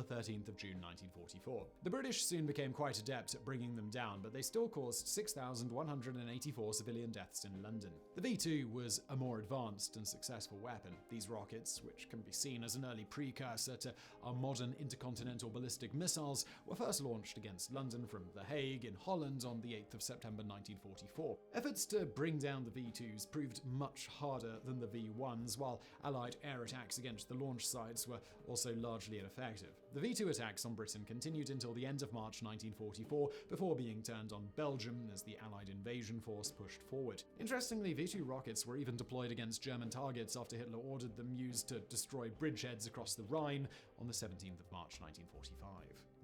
13th of June 1944. The British soon became quite adept at bringing them down, but they still caused 6,184 civilian deaths in London. The V2 was a more advanced and successful weapon. These rockets, which can be seen as an early precursor to our modern intercontinental ballistic missiles, were first launched against London from The Hague in Holland on the 8th of September 1944. Efforts to bring down the V2s proved much harder than the V1s, while Allied air attacks against the launch sites were also largely ineffective. The V2 attacks on Britain continued until the end of March 1944, before being turned on Belgium as the Allied invasion force pushed forward. Interestingly, V2 rockets were even deployed against German targets after Hitler ordered them used to destroy bridgeheads across the Rhine on the 17th of March 1945.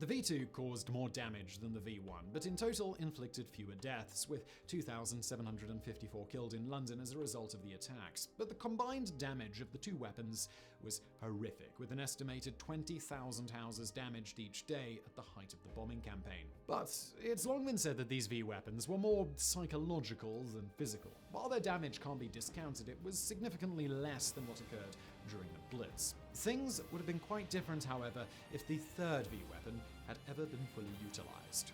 The V2 caused more damage than the V1, but in total inflicted fewer deaths, with 2,754 killed in London as a result of the attacks. But the combined damage of the two weapons was horrific, with an estimated 20,000 houses damaged each day at the height of the bombing campaign. But it's long been said that these V weapons were more psychological than physical. While their damage can't be discounted, it was significantly less than what occurred during the Blitz. Things would have been quite different, however, if the third V weapon had ever been fully utilized.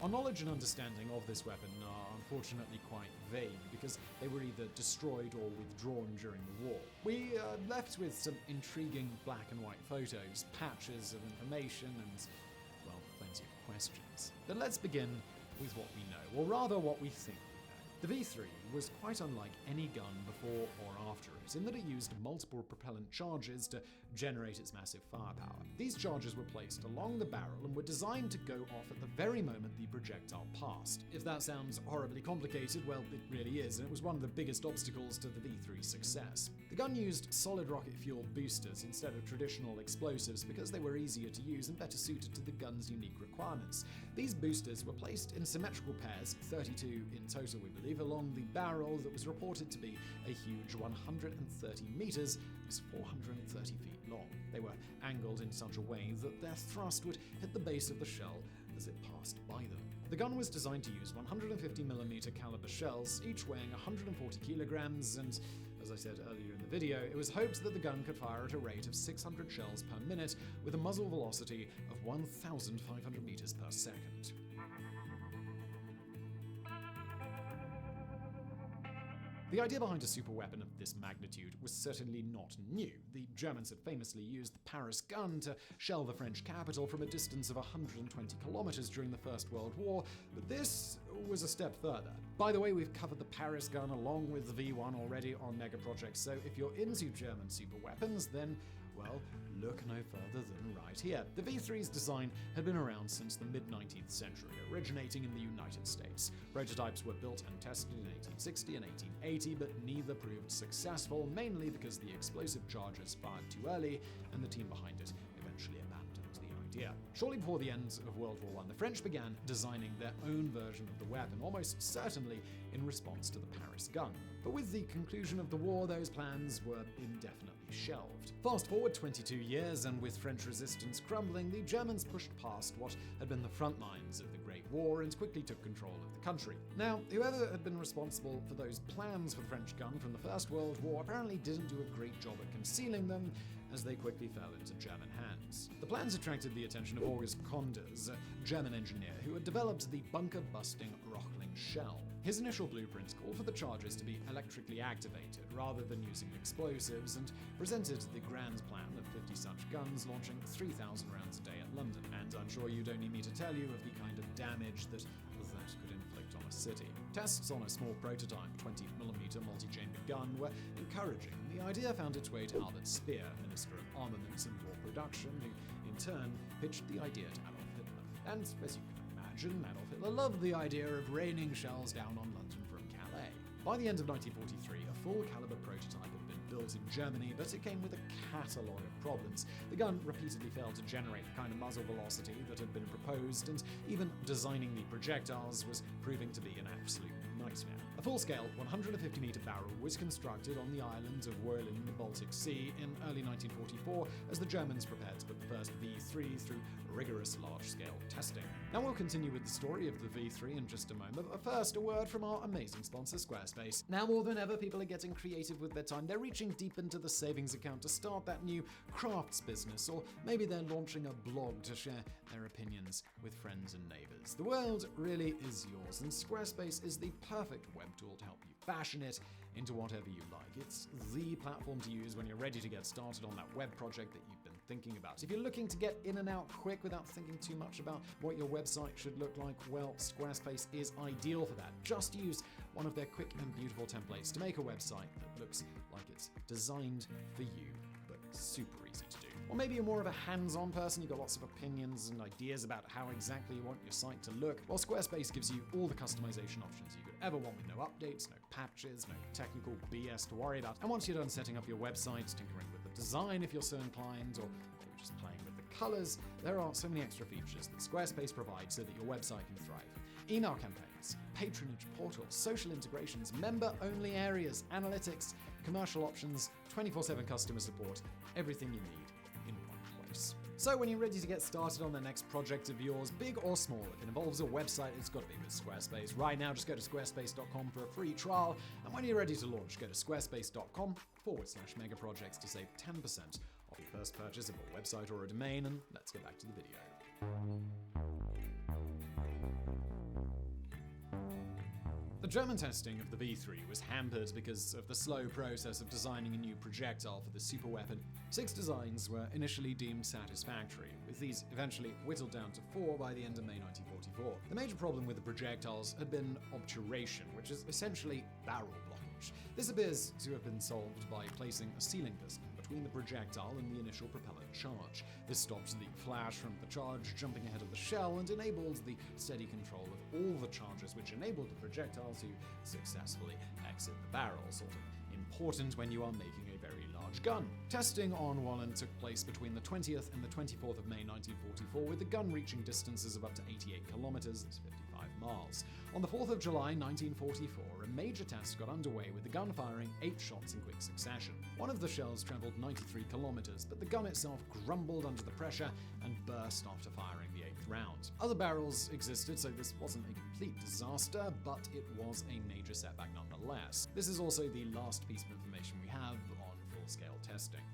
Our knowledge and understanding of this weapon are unfortunately quite vague, because they were either destroyed or withdrawn during the war. We are left with some intriguing black and white photos, patches of information, and, well, plenty of questions. But let's begin with what we know, or rather what we think. The V3 was quite unlike any gun before or after it, in that it used multiple propellant charges to generate its massive firepower. These charges were placed along the barrel and were designed to go off at the very moment the projectile passed. If that sounds horribly complicated, well, it really is, and it was one of the biggest obstacles to the V3's success. The gun used solid rocket-fueled boosters instead of traditional explosives because they were easier to use and better suited to the gun's unique requirements. These boosters were placed in symmetrical pairs, 32 in total, we believe, along the barrel that was reported to be a huge 130 meters, was 430 feet long. They were angled in such a way that their thrust would hit the base of the shell as it passed by them. The gun was designed to use 150mm caliber shells, each weighing 140 kilograms, and as I said earlier in the video, it was hoped that the gun could fire at a rate of 600 shells per minute with a muzzle velocity of 1,500 meters per second. The idea behind a superweapon of this magnitude was certainly not new. The Germans had famously used the Paris gun to shell the French capital from a distance of 120 kilometers during the First World War, but this was a step further. By the way, we've covered the Paris gun along with the V1 already on Mega Projects, so if you're into German superweapons, then, well, look no further than right here. The V3's design had been around since the mid-19th century, originating in the United States. Prototypes were built and tested in 1860 and 1880, but neither proved successful, mainly because the explosive charges fired too early and the team behind it eventually abandoned the idea. Shortly before the end of World War I, the French began designing their own version of the weapon, almost certainly in response to the Paris gun. But with the conclusion of the war, those plans were indefinitely shelved. Fast forward 22 years, and with French resistance crumbling, the Germans pushed past what had been the front lines of the Great War and quickly took control of the country. Now, whoever had been responsible for those plans for the French gun from the First World War apparently didn't do a great job at concealing them, as they quickly fell into German hands. The plans attracted the attention of August Konders, a German engineer who had developed the bunker-busting Rockling shell. His initial blueprints called for the charges to be electrically activated rather than using explosives, and presented the grand plan of 50 such guns launching 3,000 rounds a day at London. And I'm sure you don't need me to tell you of the kind of damage that could inflict on a city. Tests on a small prototype 20mm multi-chambered gun were encouraging. The idea found its way to Albert Speer, Minister of Armaments and War Production, who in turn pitched the idea to Adolf Hitler. And as you can imagine, Adolf Hitler loved the idea of raining shells down on London from Calais. By the end of 1943, a full-caliber prototype had been built in Germany, but it came with a catalogue of problems. The gun repeatedly failed to generate the kind of muzzle velocity that had been proposed, and even designing the projectiles was proving to be an absolute nightmare. A full-scale 150-meter barrel was constructed on the island of Wollin in the Baltic Sea in early 1944 as the Germans prepared to put the first V3 through rigorous large-scale testing. Now we'll continue with the story of the V3 in just a moment, but first a word from our amazing sponsor Squarespace. Now more than ever, people are getting creative with their time. They're reaching deep into the savings account to start that new crafts business, or maybe they're launching a blog to share their opinions with friends and neighbors. The world really is yours, and Squarespace is the perfect web tool to help you fashion it into whatever you like. It's the platform to use when you're ready to get started on that web project that you've been thinking about. If you're looking to get in and out quick without thinking too much about what your website should look like, well, Squarespace is ideal for that. Just use one of their quick and beautiful templates to make a website that looks like it's designed for you, but super easy to do. Or maybe you're more of a hands-on person, you've got lots of opinions and ideas about how exactly you want your site to look. Well, Squarespace gives you all the customization options you could ever want with no updates, no patches, no technical BS to worry about. And once you're done setting up your website, tinkering with the design if you're so inclined, or maybe just playing with the colors, there are so many extra features that Squarespace provides so that your website can thrive. Email campaigns, patronage portals, social integrations, member-only areas, analytics, commercial options, 24/7 customer support, everything you need in one place. So when you're ready to get started on the next project of yours, big or small, if it involves a website, it's got to be with Squarespace. Right now, just go to squarespace.com for a free trial, and when you're ready to launch, go to squarespace.com/megaprojects to save 10% off your first purchase of a website or a domain, and let's get back to the video. The German testing of the V3 was hampered because of the slow process of designing a new projectile for the superweapon. 6 designs were initially deemed satisfactory, with these eventually whittled down to 4 by the end of May 1944. The major problem with the projectiles had been obturation, which is essentially barrel blockage. This appears to have been solved by placing a sealing piston between the projectile and the initial propellant charge. This stopped the flash from the charge jumping ahead of the shell and enabled the steady control of all the charges, which enabled the projectile to successfully exit the barrel, sort of important when you are making a very large gun. Testing on Wollin took place between the 20th and the 24th of May 1944, with the gun reaching distances of up to 88 kilometers, that's 55 miles. On the 4th of July 1944, a major test got underway with the gun firing 8 shots in quick succession. One of the shells traveled 93 kilometers, but the gun itself grumbled under the pressure and burst after firing the 8th round. Other barrels existed, so this wasn't a complete disaster, but it was a major setback nonetheless. This is also the last piece of information we have on full-scale testing.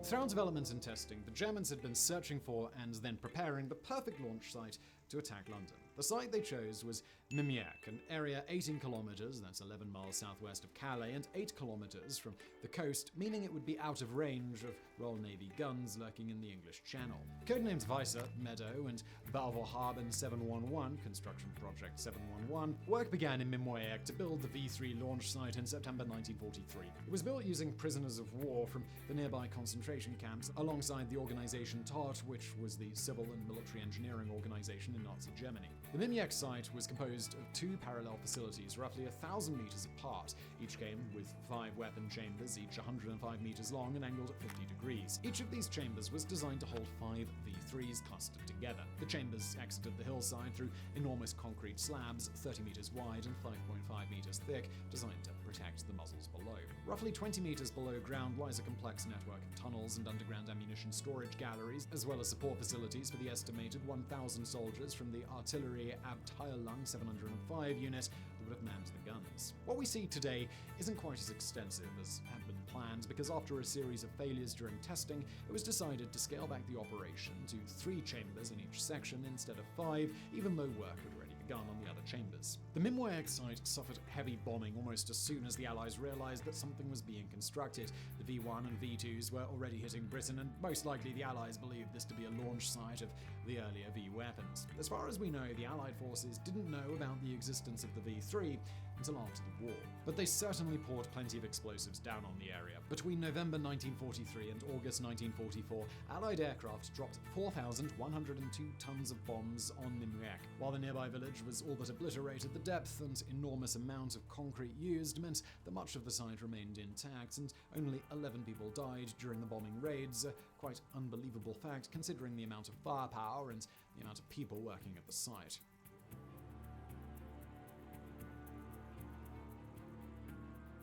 Throughout development and testing, the Germans had been searching for and then preparing the perfect launch site to attack London. The site they chose was Mimiec, an area 18 kilometers, that's 11 miles southwest of Calais, and 8 kilometers from the coast, meaning it would be out of range of Royal Navy guns lurking in the English Channel. Codenamed Weiser, Meadow, and Bauvorhaben 711, Construction Project 711, work began in Mimiec to build the V3 launch site in September 1943. It was built using prisoners of war from the nearby concentration camps, alongside the organization TOT, which was the civil and military engineering organization in Nazi Germany. The Mimiec site was composed of 2 parallel facilities, roughly 1,000 meters apart. Each came with 5 weapon chambers, each 105 meters long and angled at 50 degrees. Each of these chambers was designed to hold 5 V3s clustered together. The chambers exited the hillside through enormous concrete slabs, 30 meters wide and 5.5 meters thick, designed to protect the muzzles below. Roughly 20 meters below ground lies a complex network of tunnels and underground ammunition storage galleries, as well as support facilities for the estimated 1,000 soldiers from the Artillerie Abteilung 705 unit that would have manned the guns. What we see today isn't quite as extensive as had been planned, because after a series of failures during testing, it was decided to scale back the operation to 3 chambers in each section instead of 5, even though work had already begun on the other chambers. The Mimiec site suffered heavy bombing almost as soon as the Allies realized that something was being constructed. The V1 and V2s were already hitting Britain, and most likely the Allies believed this to be a launch site of the earlier V weapons. As far as we know, the Allied forces didn't know about the existence of the V3 until after the war. But they certainly poured plenty of explosives down on the area. Between November 1943 and August 1944, Allied aircraft dropped 4,102 tons of bombs on Mimiec. While the nearby village was all but obliterated, the depth and enormous amount of concrete used meant that much of the site remained intact, and only 11 people died during the bombing raids, a quite unbelievable fact considering the amount of firepower and the amount of people working at the site.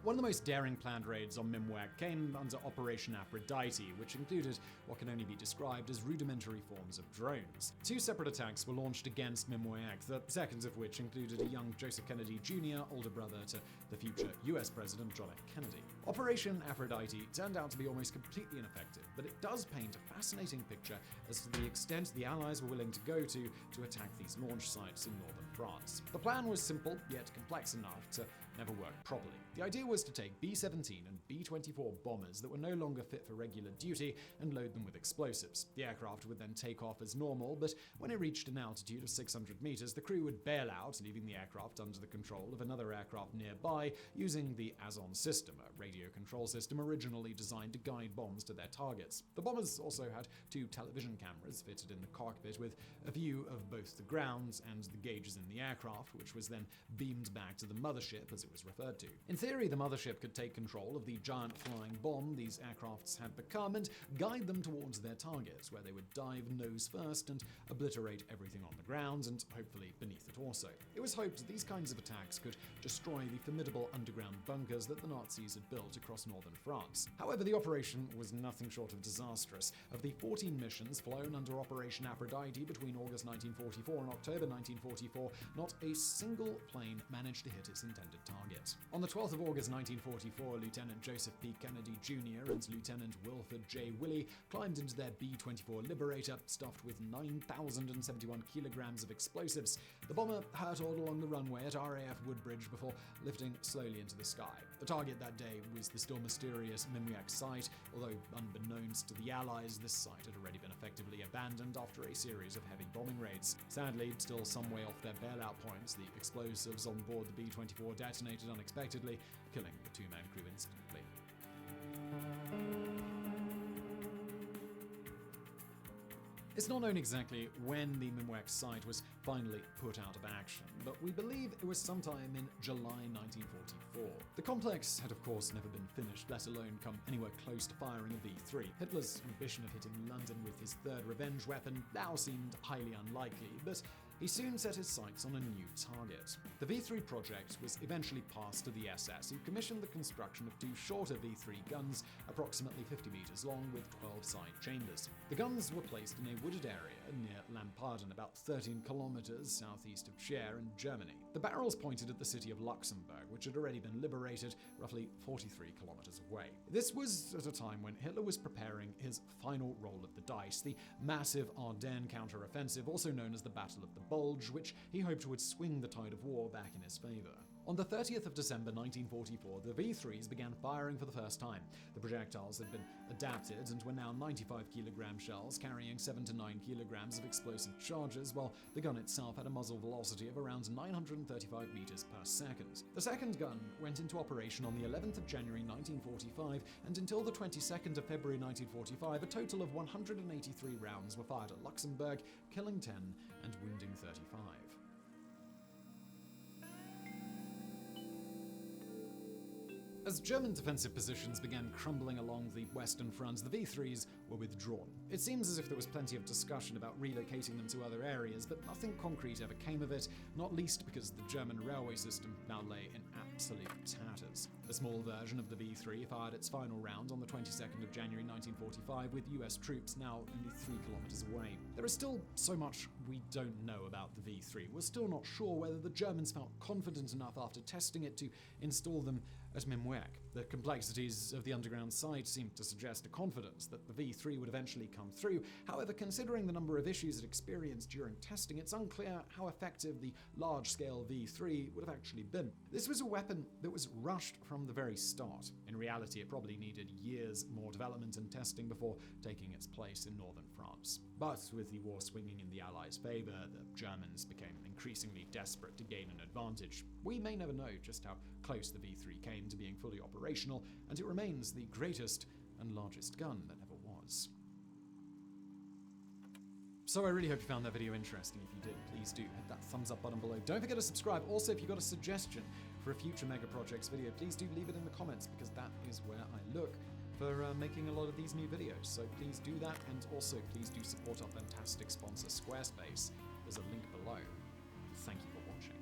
One of the most daring planned raids on Mimwag came under Operation Aphrodite, which included what can only be described as rudimentary forms of drones. 2 separate attacks were launched against Mimwag, the second of which included a young Joseph Kennedy Jr., older brother to the future US President John F. Kennedy. Operation Aphrodite turned out to be almost completely ineffective, but it does paint a fascinating picture as to the extent the Allies were willing to go to attack these launch sites in northern France. The plan was simple, yet complex enough to never work properly. The idea was to take B-17 and B-24 bombers that were no longer fit for regular duty and load them with explosives. The aircraft would then take off as normal, but when it reached an altitude of 600 meters, the crew would bail out, leaving the aircraft under the control of another aircraft nearby using the ASON system, a radio control system originally designed to guide bombs to their targets. The bombers also had 2 television cameras fitted in the cockpit with a view of both the grounds and the gauges in the aircraft, which was then beamed back to the mothership, as it was referred to. In theory, the mothership could take control of the giant flying bomb these aircrafts had become and guide them towards their targets, where they would dive nose first and obliterate everything on the ground and hopefully beneath it also. It was hoped these kinds of attacks could destroy the formidable underground bunkers that the Nazis had built across northern France. However, the operation was nothing short of disastrous. Of the 14 missions flown under Operation Aphrodite between August 1944 and October 1944, not a single plane managed to hit its intended target. On the 12th of August 1944, Lieutenant Joseph P. Kennedy Jr. and Lieutenant Wilford J. Willey climbed into their B-24 Liberator, stuffed with 9,071 kilograms of explosives. The bomber hurtled along the runway at RAF Woodbridge before lifting slowly into the sky. The target that day was the still mysterious Mimwag site, although unbeknownst to the Allies, this site had already been effectively abandoned after a series of heavy bombing raids. Sadly, still some way off their bailout points, the explosives on board the B-24 detonated unexpectedly, killing the 2-man crew instantly. It's not known exactly when the Mimwag site was finally put out of action, but we believe it was sometime in July 1944. The complex had of course never been finished, let alone come anywhere close to firing a V-3. Hitler's ambition of hitting London with his third revenge weapon now seemed highly unlikely, but he soon set his sights on a new target. The V-3 project was eventually passed to the SS, who commissioned the construction of 2 shorter V-3 guns, approximately 50 meters long with 12 side chambers. The guns were placed in a wooded area near Lamparden, about 13 kilometers southeast of Scheer in Germany. The barrels pointed at the city of Luxembourg, which had already been liberated roughly 43 kilometers away. This was at a time when Hitler was preparing his final roll of the dice, the massive Ardennes counteroffensive, also known as the Battle of the Bulge, which he hoped would swing the tide of war back in his favor. On the 30th of December 1944, the V-3s began firing for the first time. The projectiles had been adapted and were now 95-kilogram shells carrying 7 to 9 kilograms of explosive charges, while the gun itself had a muzzle velocity of around 935 meters per second. The second gun went into operation on the 11th of January 1945, and until the 22nd of February 1945, a total of 183 rounds were fired at Luxembourg, killing 10 and wounding 35. As German defensive positions began crumbling along the Western Front, the V-3s were withdrawn. It seems as if there was plenty of discussion about relocating them to other areas, but nothing concrete ever came of it, not least because the German railway system now lay in absolute tatters. A small version of the V-3 fired its final round on the 22nd of January 1945, with US troops now only 3 kilometers away. There is still so much we don't know about the V-3. We're still not sure whether the Germans felt confident enough after testing it to install them at Mimwag. The complexities of the underground site seemed to suggest a confidence that the V-3 would eventually come through. However, considering the number of issues it experienced during testing, it's unclear how effective the large-scale V-3 would have actually been. This was a weapon that was rushed from the very start. In reality, it probably needed years more development and testing before taking its place in northern France. But with the war swinging in the Allies' favor, the Germans became increasingly desperate to gain an advantage. We may never know just how close the V-3 came to being fully operational, and it remains the greatest and largest gun that ever was. So I really hope you found that video interesting. If you did, please do hit that thumbs up button below. Don't forget to subscribe. Also, if you've got a suggestion for a future Mega Projects video, please do leave it in the comments, because that is where I look for making a lot of these new videos. So please do that, and also please do support our fantastic sponsor, Squarespace. There's a link below. Thank you for watching.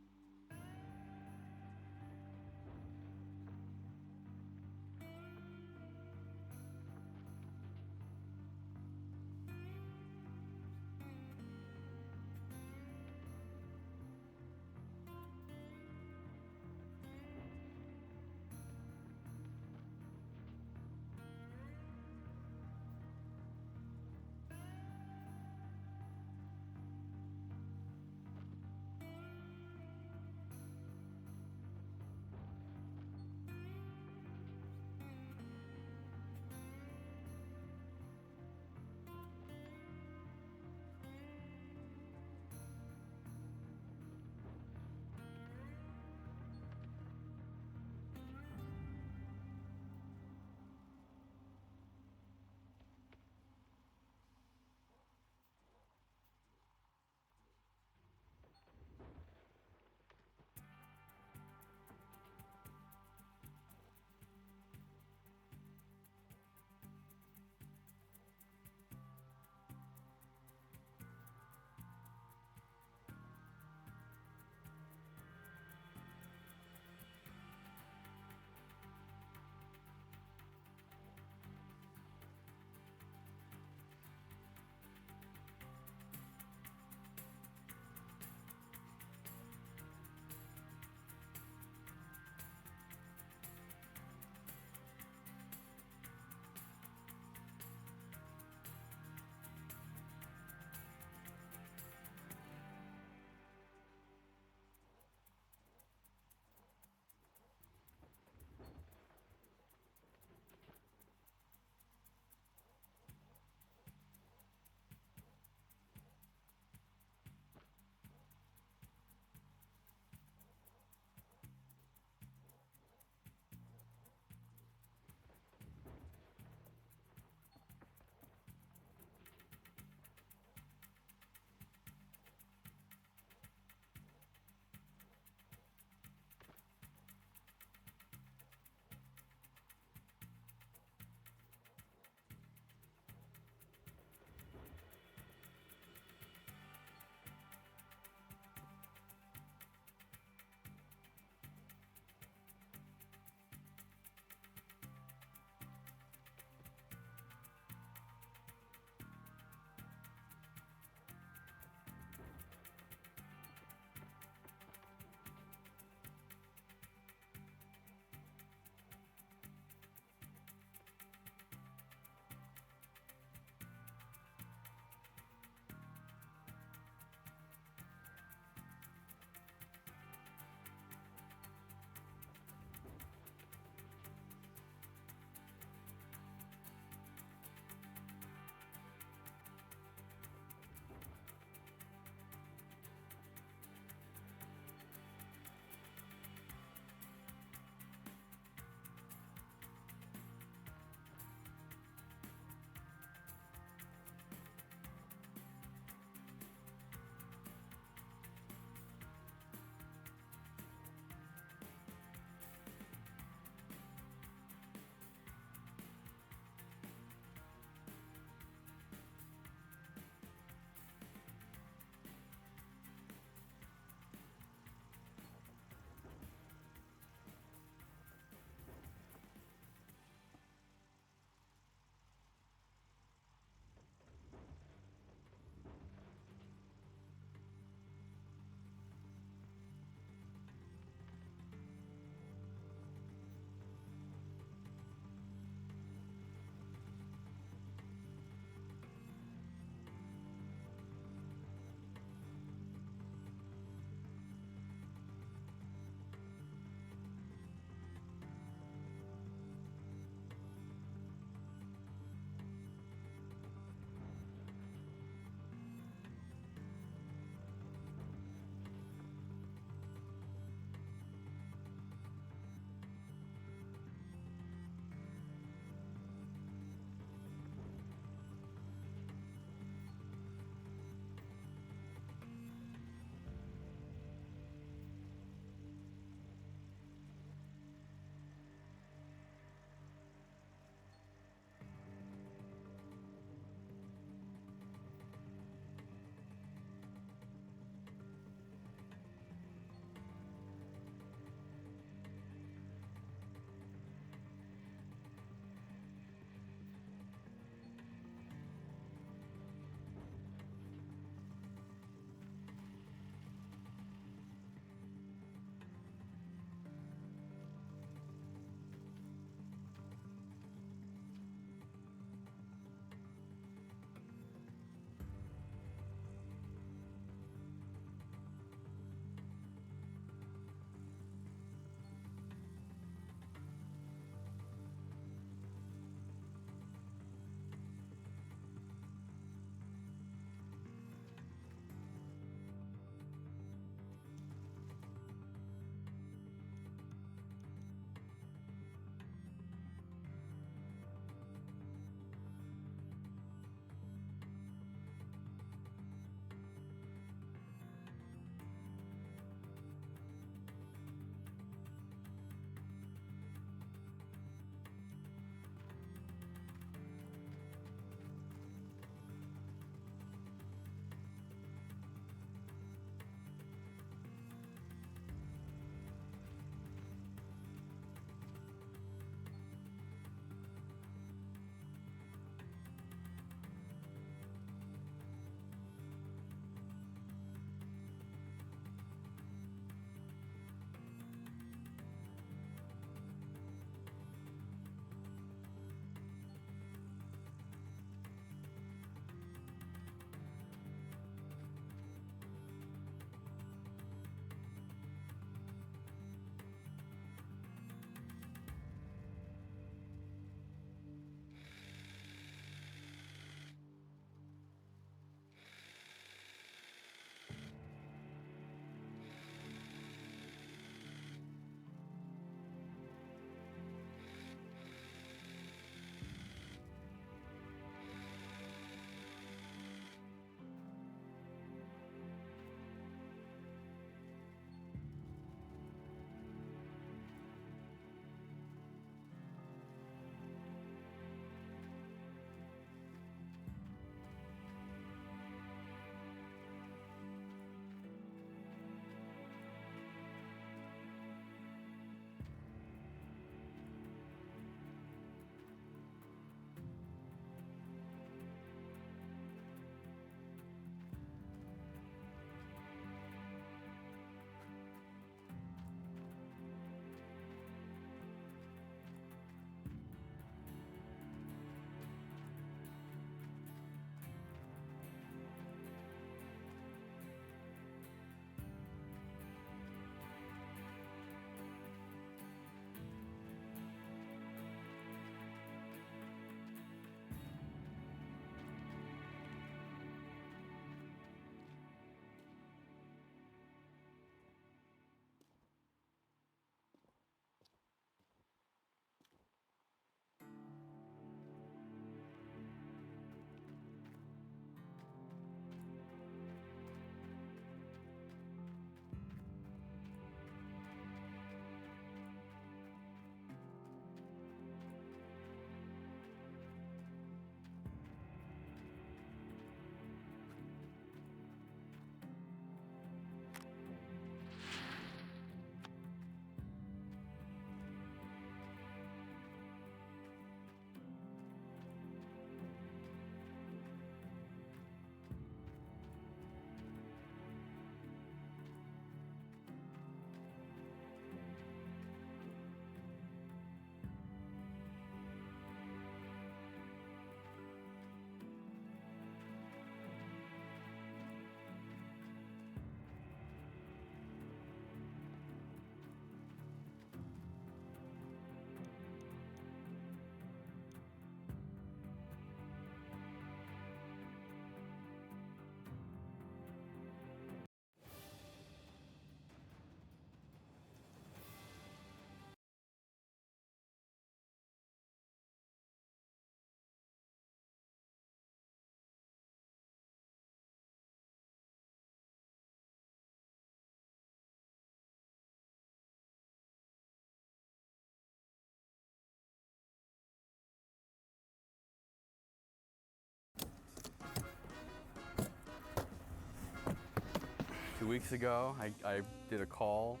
2 weeks ago, I did a call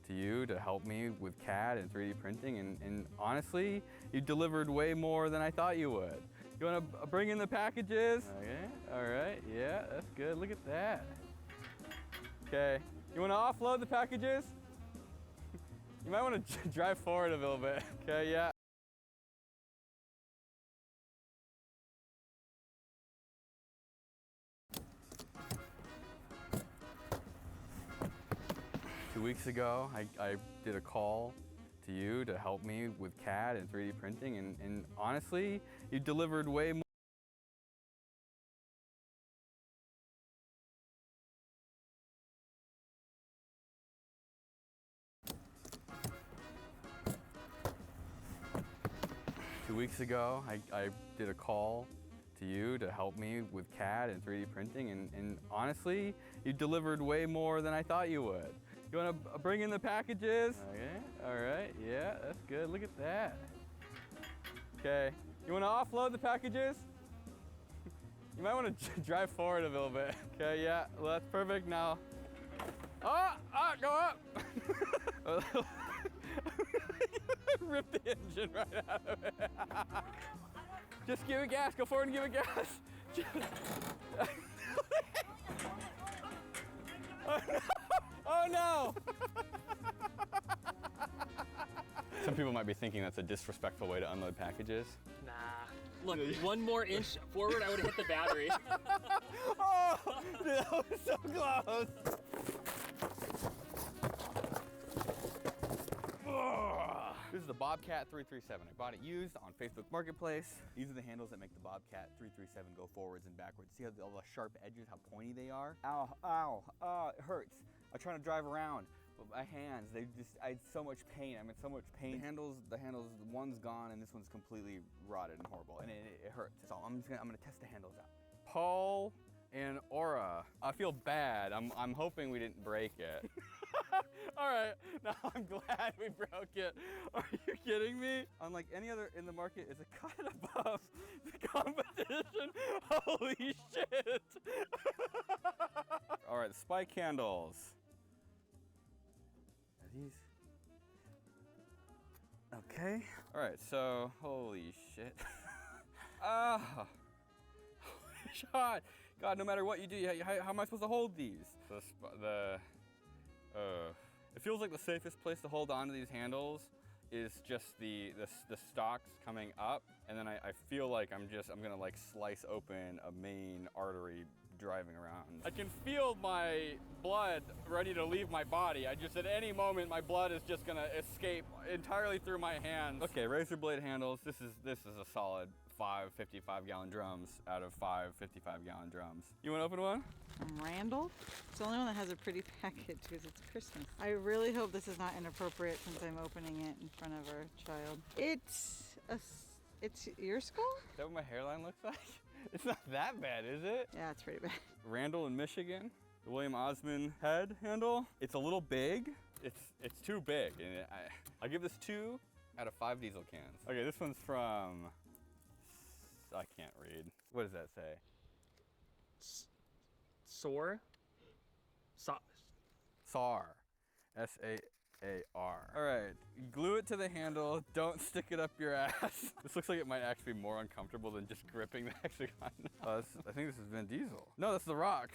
to you to help me with CAD and 3D printing, and honestly, you delivered way more than I thought you would. You wanna bring in the packages? Okay, all right, yeah, that's good, look at that. Okay, you wanna offload the packages? You might wanna drive forward a little bit. Okay, yeah. 2 weeks ago, I did a call to you to help me with CAD and 3D printing, and honestly, you delivered way more. Two weeks ago, I did a call to you to help me with CAD and 3D printing, and honestly, you delivered way more than I thought you would. You wanna bring in the packages? Okay, all right, yeah, that's good, look at that. Okay, you wanna offload the packages? You might wanna drive forward a little bit. Okay, yeah, well, that's perfect now. Go up! Rip the engine right out of it. Just give it gas, go forward and give it gas. Oh no! Some people might be thinking that's a disrespectful way to unload packages. Nah. Look, one more inch forward, I would have hit the battery. Oh, dude, that was so close. This is the Bobcat 337. I bought it used on Facebook Marketplace. These are the handles that make the Bobcat 337 go forwards and backwards. See how all the sharp edges, how pointy they are? Ow, ow, it hurts. I'm trying to drive around, but my hands, I had so much pain. I'm in so much pain. The handles, one's gone and this one's completely rotted and horrible, and it hurts. So I'm gonna test the handles out. Paul and Aura. I feel bad. I'm hoping we didn't break it. All right, now I'm glad we broke it. Are you kidding me? Unlike any other in the market, it's a cut above the competition. Holy shit. All right, spike handles. Are these? Okay. All right, so holy shit. Holy shot. God, no matter what you do, how am I supposed to hold these? It feels like the safest place to hold on to these handles is just the stocks coming up, and then I feel like I'm gonna like slice open a main artery driving around. I can feel my blood ready to leave my body. At any moment, my blood is just gonna escape entirely through my hands. Okay, razor blade handles. This is a solid 5 55-gallon drums out of 5 55-gallon drums. You want to open one? From Randall. It's the only one that has a pretty package because it's Christmas. I really hope this is not inappropriate since I'm opening it in front of our child. It's your skull? Is that what my hairline looks like? It's not that bad, is it? Yeah, it's pretty bad. Randall in Michigan, the William Osmond head handle. It's a little big. It's too big, and I give this 2 out of 5 diesel cans. Okay, this one's from, I can't read. What does that say? S.i.R. S.i.R. S.a.a.r. All right, glue it to the handle. Don't stick it up your ass. This looks like it might actually be more uncomfortable than just gripping the hexagon. I think this is Vin Diesel. No, that's The Rock.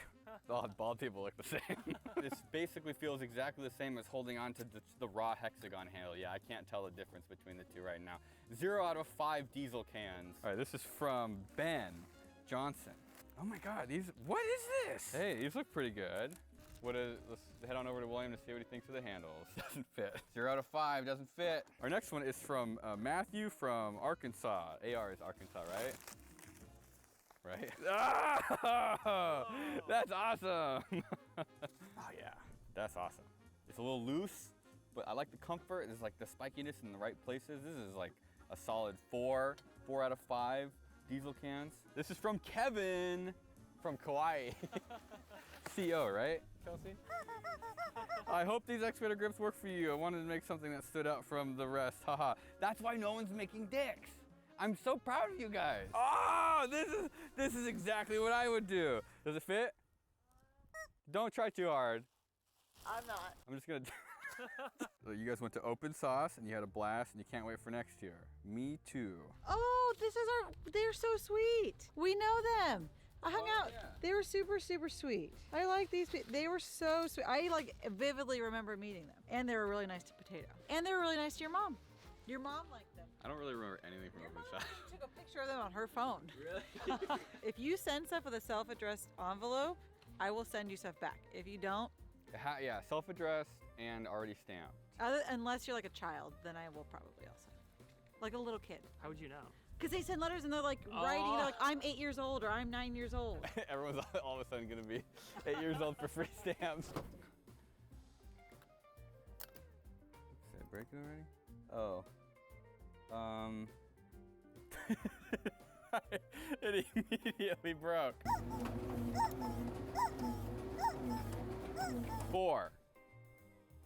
All bald people look the same. This basically feels exactly the same as holding on to the raw hexagon handle. Yeah, I can't tell the difference between the two right now. 0 out of 5 diesel cans. All right, this is from Ben Johnson. Oh my God, what is this? Hey, these look pretty good. Let's head on over to William to see what he thinks of the handles. Doesn't fit. 0 out of 5, doesn't fit. Our next one is from Matthew from Arkansas. AR is Arkansas, right? Right? Oh, that's awesome. Oh yeah, that's awesome. It's a little loose, but I like the comfort. There's like the spikiness in the right places. This is like a solid 4 out of 5 diesel cans. This is from Kevin from Kauai. CO, right, Kelsey? I hope these excavator grips work for you. I wanted to make something that stood out from the rest. Haha. That's why no one's making dicks. I'm so proud of you guys. Oh, this is exactly what I would do. Does it fit? Don't try too hard. I'm not. I'm just gonna. So you guys went to open sauce and you had a blast and you can't wait for next year. Me too. Oh, they're so sweet. We know them. I hung out. Yeah. They were super, super sweet. I like these people. They were so sweet. I like vividly remember meeting them. And they were really nice to Potato. And they were really nice to your mom. Your mom liked them. I don't really remember anything from Your open mom sauce. took a picture of them on her phone. Really? If you send stuff with a self-addressed envelope, I will send you stuff back. If you don't, Yeah, self-addressed and already stamped. unless you're like a child, then I will probably also. Like a little kid. How would you know? Because they send letters and they're like writing, they're like, I'm 8 years old or I'm 9 years old. Everyone's all of a sudden gonna be 8 years old for free stamps. Did I break it already? Oh. It immediately broke. 4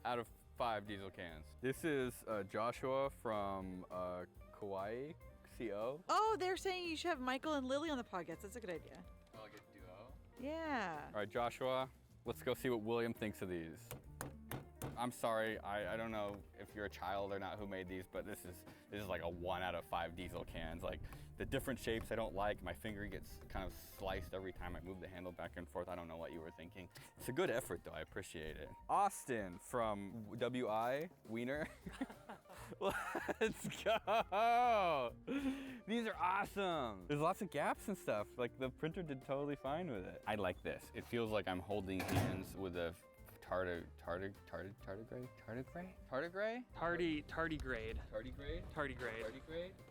out of 5 diesel cans. This is Joshua from Kauai, CO. Oh, they're saying you should have Michael and Lily on the podcast. That's a good idea. Oh, like a duo? Yeah. All right, Joshua, let's go see what William thinks of these. I'm sorry, I don't know if you're a child or not who made these, but this is like a 1 out of 5 diesel cans. Like the different shapes I don't like. My finger gets kind of sliced every time I move the handle back and forth. I don't know what you were thinking. It's a good effort though, I appreciate it. Austin from WI, Wiener. Let's go! These are awesome. There's lots of gaps and stuff. Like the printer did totally fine with it. I like this. It feels like I'm holding hands with a tardigrade? Tardigrade. Tardigrade?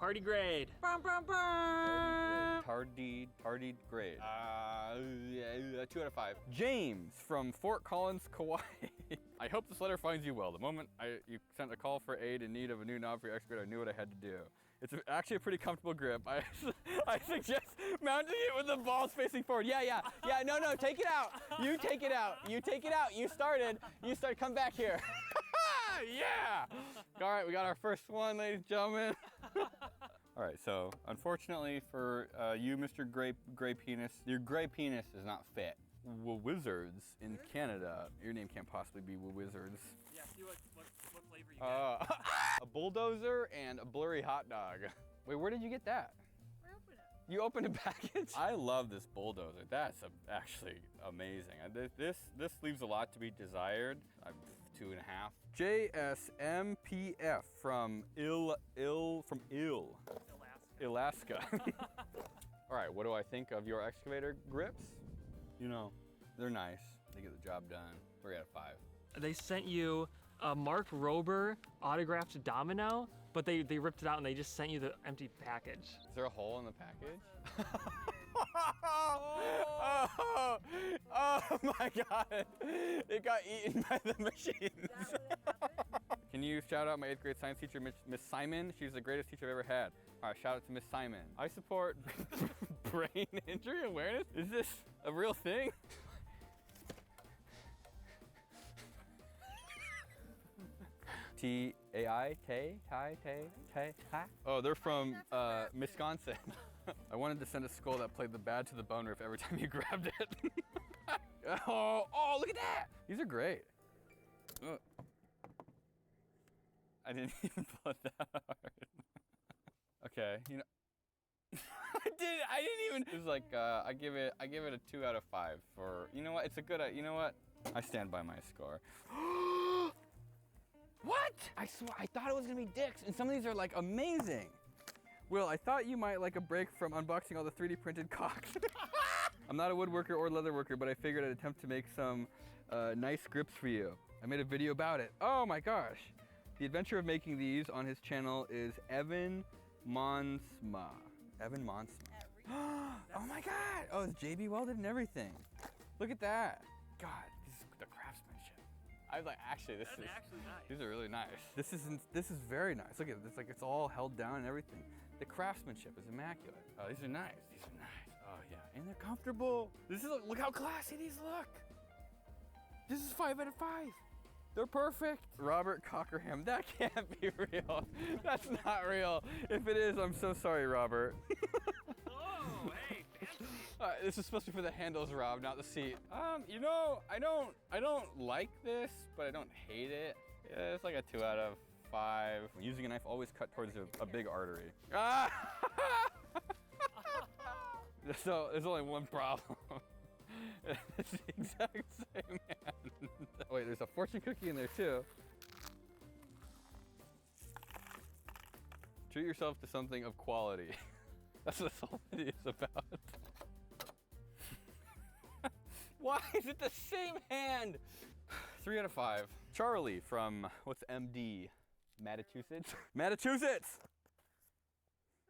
Partygrade. Brum, brum, brum. Tardigrade. 2 out of 5. James from Fort Collins, Kauai. I hope this letter finds you well. The moment you sent a call for aid in need of a new knob for your excavator, I knew what I had to do. It's actually a pretty comfortable grip. I suggest mounting it with the balls facing forward. Yeah, no, take it out. You take it out. You started, come back here. Yeah. All right, we got our first one, ladies and gentlemen. All right, so unfortunately for you, Mr. Gray Penis, your gray penis is not fit. Wizards in Canada. Your name can't possibly be Wizards. Yeah, see what flavor you get. A bulldozer and a blurry hot dog. Wait, where did you get that? You opened a package? I love this bulldozer. That's actually amazing. This leaves a lot to be desired. I'm 2.5. JSMPF from Alaska. All right, what do I think of your excavator grips? You know, they're nice. They get the job done. 3 out of 5. They sent you a Mark Rober autographed domino, but they ripped it out and they just sent you the empty package. Is there a hole in the package? Oh my God! It got eaten by the machines. Can you shout out my 8th grade science teacher, Miss Simon? She's the greatest teacher I've ever had. All right, shout out to Miss Simon. I support brain injury awareness. Is this a real thing? T-A-I, Oh, they're from Wisconsin. I wanted to send a skull that played the bad to the bone riff every time you grabbed it. Oh, look at that! These are great. Ugh. I didn't even pull it that hard. Okay, you know. I didn't even. It was like I give it a 2 out of 5 for. You know what? It's a good. You know what? I stand by my score. What? I swear, I thought it was gonna be dicks, and some of these are like amazing. Will, I thought you might like a break from unboxing all the 3D printed cocks. I'm not a woodworker or leather worker, but I figured I'd attempt to make some nice grips for you. I made a video about it. Oh my gosh. The adventure of making these on his channel is Evan Monsma. Evan Monsma. Oh my God. Oh, it's JB welded and everything. Look at that. God, this is the craftsmanship. I was like, actually, That's actually nice. these are really nice. This is very nice. Look at it. It's like it's all held down and everything. The craftsmanship is immaculate. Oh, these are nice. These are nice. Oh yeah, and they're comfortable. Look how classy these look. This is 5 out of 5. They're perfect. Robert Cockerham, that can't be real. That's not real. If it is, I'm so sorry, Robert. Oh, hey, fancy. This is supposed to be for the handles, Rob, not the seat. You know, I don't like this, but I don't hate it. Yeah, it's like a 2 out of 5. When using a knife, always cut towards a big artery. Ah! So there's only one problem. It's the exact same hand. Wait, there's a fortune cookie in there too. Treat yourself to something of quality. That's what this whole video is about. Why is it the same hand? 3 out of 5. Charlie from, what's MD? Massachusetts? Massachusetts!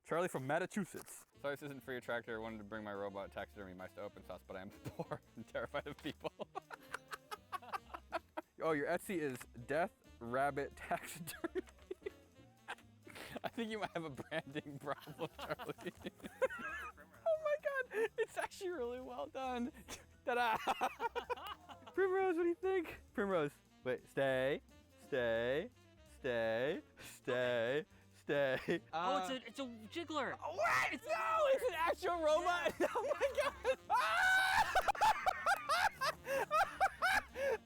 Charlie from Massachusetts. Sorry this isn't for your tractor. I wanted to bring my robot taxidermy mice to open sauce, but I am poor and terrified of people. Oh, your Etsy is Death Rabbit Taxidermy. I think you might have a branding problem, Charlie. Oh my God, it's actually really well done. Ta-da! Primrose, what do you think? Primrose, wait, stay, stay, stay, stay, stay. Oh, it's a jiggler. What? No, it's an actual robot. Oh my God.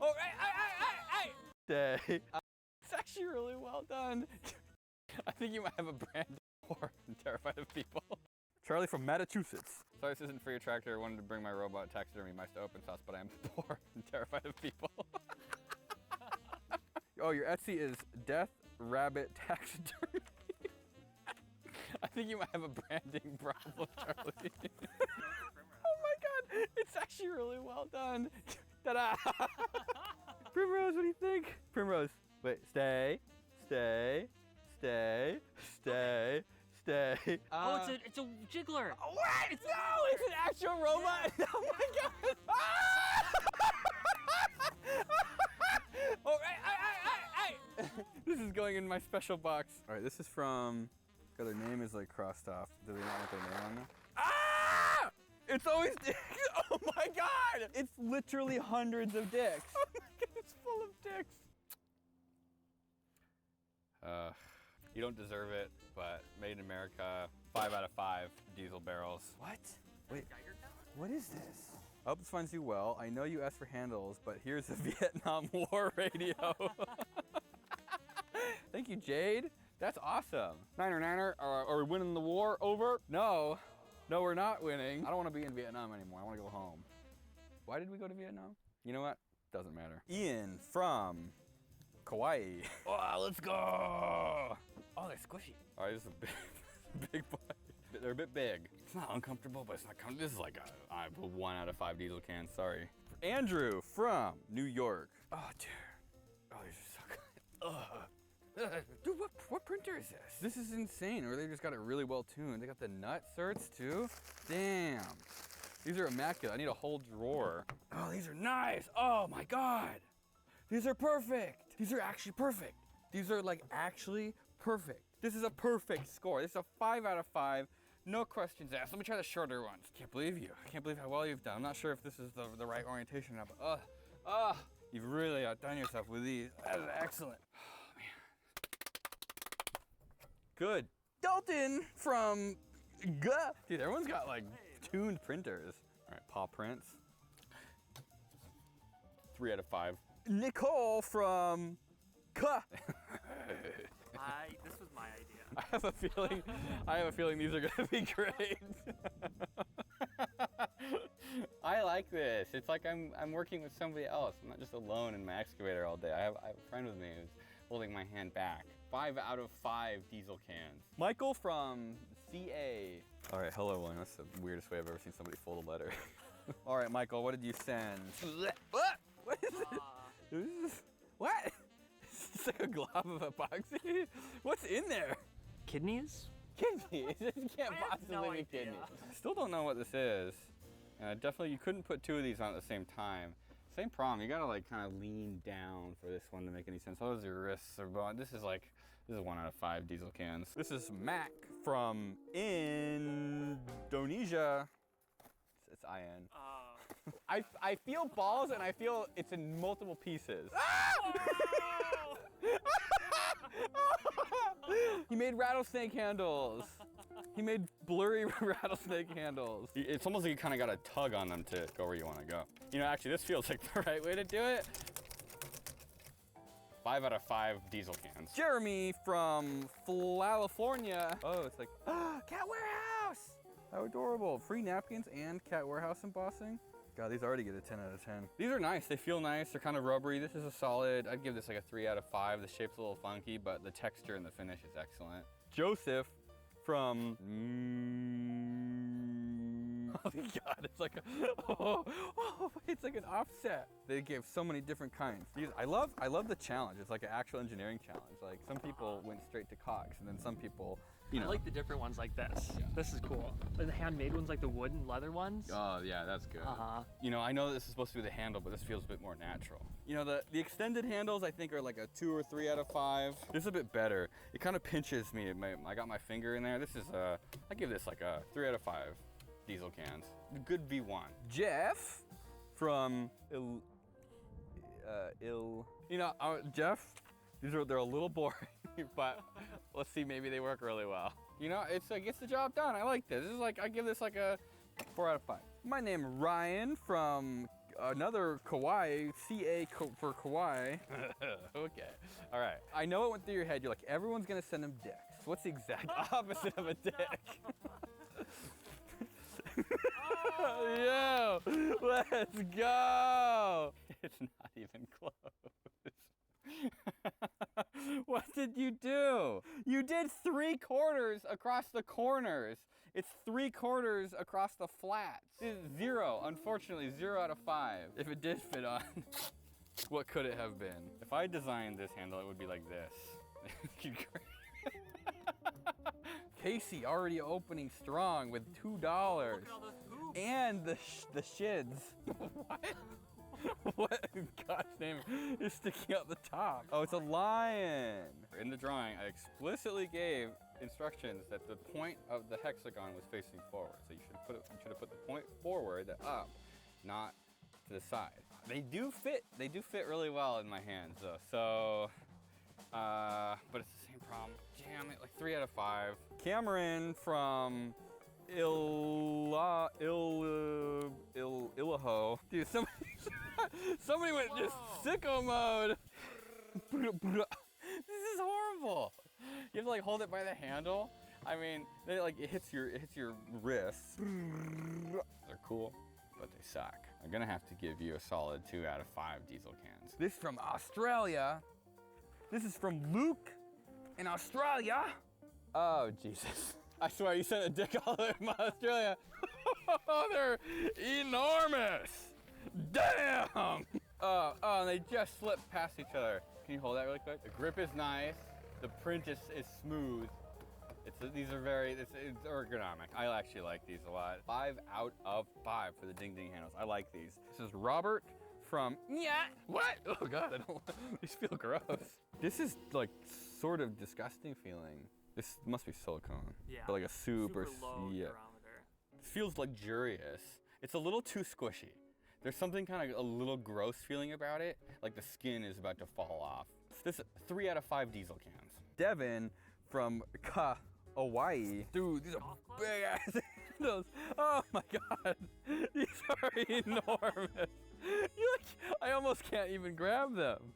Oh, hey. Stay. It's actually really well done. I think you might have a brand poor and terrified of people. Charlie from Massachusetts. Sorry this isn't for your tractor. I wanted to bring my robot taxidermy mice to open sauce, but I am poor and terrified of people. Oh, your Etsy is Death Rabbit Taxidermy. I think you might have a branding problem, Charlie. Oh my God, it's actually really well done. Ta-da! Primrose, what do you think? Primrose, wait, stay, stay, stay, stay, stay. Oh, it's a jiggler. What? No, it's an actual robot. Oh my God. Oh, hey. This is going in my special box. All right, this is from, God, their name is like crossed off. Do they not want their name on there? Ah! It's always dicks. Oh my God. It's literally hundreds of dicks. Oh my God, it's full of dicks. You don't deserve it, but made in America, 5 out of 5 diesel barrels. What? Wait, what is this? I hope this finds you well. I know you asked for handles, but here's a Vietnam War radio. Thank you, Jade. That's awesome. Niner, are we winning the war? Over? No, we're not winning. I don't want to be in Vietnam anymore. I want to go home. Why did we go to Vietnam? You know what? Doesn't matter. Ian from Kauai. Oh, let's go. Oh, they're squishy. All right, this is a big boy. They're a bit big. It's not uncomfortable, but it's not comfortable. This is like a 1 out of 5 diesel cans, sorry. Andrew from New York. Oh, dude. Oh, these are so good. Ugh. Dude, what printer is this? This is insane. Or they just got it really well tuned. They got the nut certs too. Damn. These are immaculate. I need a whole drawer. Oh, these are nice. Oh my God. These are perfect. These are actually perfect. These are like actually perfect. This is a perfect score. This is a 5 out of 5. No questions asked. Let me try the shorter ones. Can't believe you. I can't believe how well you've done. I'm not sure if this is the right orientation now, but you've really outdone yourself with these. That is excellent. Oh, man. Good. Dalton from Dude, everyone's got like tuned printers. All right, paw prints. 3 out of 5. Nicole from This was my idea. I have a feeling these are gonna be great. I like this. It's like I'm working with somebody else. I'm not just alone in my excavator all day. I have a friend with me who's holding my hand back. 5 out of 5 diesel cans. Michael from CA. All right, hello one. That's the weirdest way I've ever seen somebody fold a letter. All right, Michael, what did you send? What? What is it? What? It's like a glob of epoxy? What's in there? Kidneys? Kidneys? This can't I have possibly no be idea. kidneys. I still don't know what this is. Definitely, you couldn't put 2 of these on at the same time. Same problem, you gotta like kind of lean down for this one to make any sense. Otherwise your wrists are bone. This is 1 out of 5 diesel cans. This is Mac from Indonesia. It's IN. I feel balls and I feel it's in multiple pieces. He made rattlesnake handles. He made blurry rattlesnake handles. It's almost like you kind of got to tug on them to go where you want to go. You know, actually, this feels like the right way to do it. 5 out of 5 diesel cans. Jeremy from California. Oh, it's like, cat warehouse. How adorable. Free napkins and cat warehouse embossing. God, these already get a 10 out of 10. These are nice. They feel nice. They're kind of rubbery. This is a solid, I'd give this like a 3 out of 5. The shape's a little funky, but the texture and the finish is excellent. Joseph from, oh my God, it's like it's like an offset. They gave so many different kinds. I love the challenge. It's like an actual engineering challenge. Like some people went straight to cogs, and then some people, you know. I like the different ones like this. Yeah. This is cool. Like the handmade ones, like the wood and leather ones. Oh yeah, that's good. Uh-huh. You know, I know this is supposed to be the handle, but this feels a bit more natural. You know, the extended handles I think are like a 2 or 3 out of 5. This is a bit better. It kind of pinches me. I got my finger in there. This is I give this like a 3 out of 5 diesel cans. Good V1. Jeff from you know, Jeff, they're a little boring, but let's see, maybe they work really well. You know, it gets the job done. I like this. This is like, I give this like a 4 out of 5. My name Ryan from another Kauai, for Kauai. Okay, all right. I know it went through your head. You're like, everyone's gonna send them dicks. What's the exact opposite of a dick? Yo, let's go. It's not even close. What did you do? You did 3/4 across the corners. It's 3/4 across the flats. It's 0, unfortunately, 0 out of 5. If it did fit on, what could it have been? If I designed this handle, it would be like this. Casey already opening strong with $2. Look at all those hoops. And the shids. What? What in God's name is sticking out the top? Oh, it's a lion. In the drawing, I explicitly gave instructions that the point of the hexagon was facing forward. So you should have put the point forward, up, not to the side. They do fit really well in my hands though. So, but it's the same problem. Damn it, like 3 out of 5. Cameron from Illaho. Dude, somebody went just sicko mode. This is horrible. You have to like hold it by the handle. I mean, it hits your wrists. They're cool, but they suck. I'm gonna have to give you a solid 2 out of 5 diesel cans. This from Australia. This is from Luke in Australia. Oh, Jesus. I swear you sent a dick all the way from Australia. They're enormous. Damn. Oh, and they just slipped past each other. Can you hold that really quick? The grip is nice. The print is smooth. These are it's ergonomic. I actually like these a lot. 5 out of 5 for the ding ding handles. I like these. This is Robert from, what? Oh God, these feel gross. This is like sort of disgusting feeling. This must be silicone. Yeah. But like a super low yeah. diameter. It feels luxurious. It's a little too squishy. There's something kind of a little gross feeling about it, like the skin is about to fall off. This 3 out of 5 diesel cans. Devin from Hawaii. Dude, these are big ass handles. Oh my God, these are enormous. I almost can't even grab them.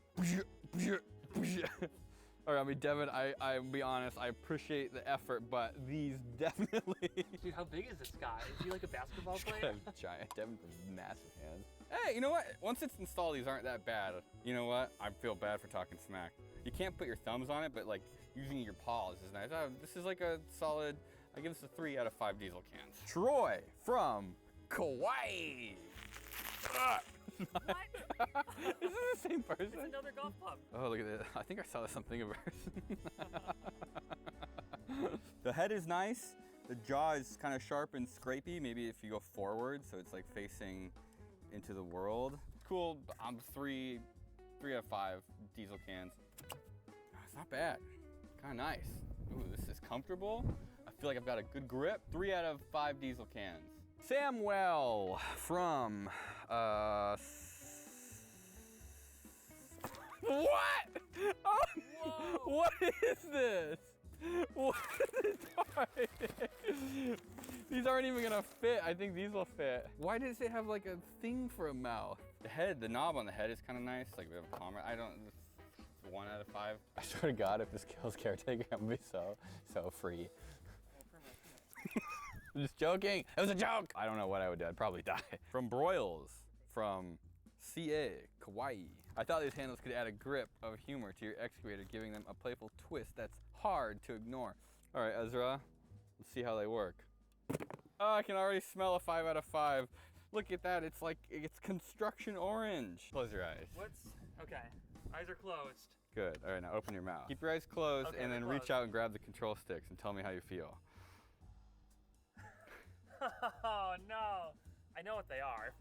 All right, I mean, Devin, I'll be honest, I appreciate the effort, but these definitely. Dude, how big is this guy? Is he like a basketball player? Giant. Devin has massive hands. Hey, you know what? Once it's installed, these aren't that bad. You know what? I feel bad for talking smack. You can't put your thumbs on it, but like using your paws is nice. This is like a solid, I give this a 3 out of 5 diesel cans. Troy from Kauai. What? Is this the same person? It's another golf club. Oh, look at this. I think I saw something of hers. The head is nice. The jaw is kind of sharp and scrapey. Maybe if you go forward, so it's like facing into the world. Cool. I'm 3 out of 5 diesel cans. It's not bad. Kind of nice. Ooh, this is comfortable. I feel like I've got a good grip. 3 out of 5 diesel cans. Samuel from what? Oh, what is this? What? These aren't even gonna fit. I think these will fit. Why does it have like a thing for a mouth? The head, the knob on the head is kind of nice. Like we have a comma. I don't. 1 out of 5. I swear to God, if this kills caretaker, I'm gonna be so free. I'm just joking. It was a joke. I don't know what I would do. I'd probably die. From Broyles, from CA, Kauai. I thought these handles could add a grip of humor to your excavator, giving them a playful twist that's hard to ignore. All right, Ezra, let's see how they work. Oh, I can already smell a 5 out of 5. Look at that. It's like, it's construction orange. Close your eyes. Okay, eyes are closed. Good. All right, now open your mouth. Keep your eyes closed, Okay, and then reach out and grab the control sticks and tell me how you feel. Oh no, I know what they are.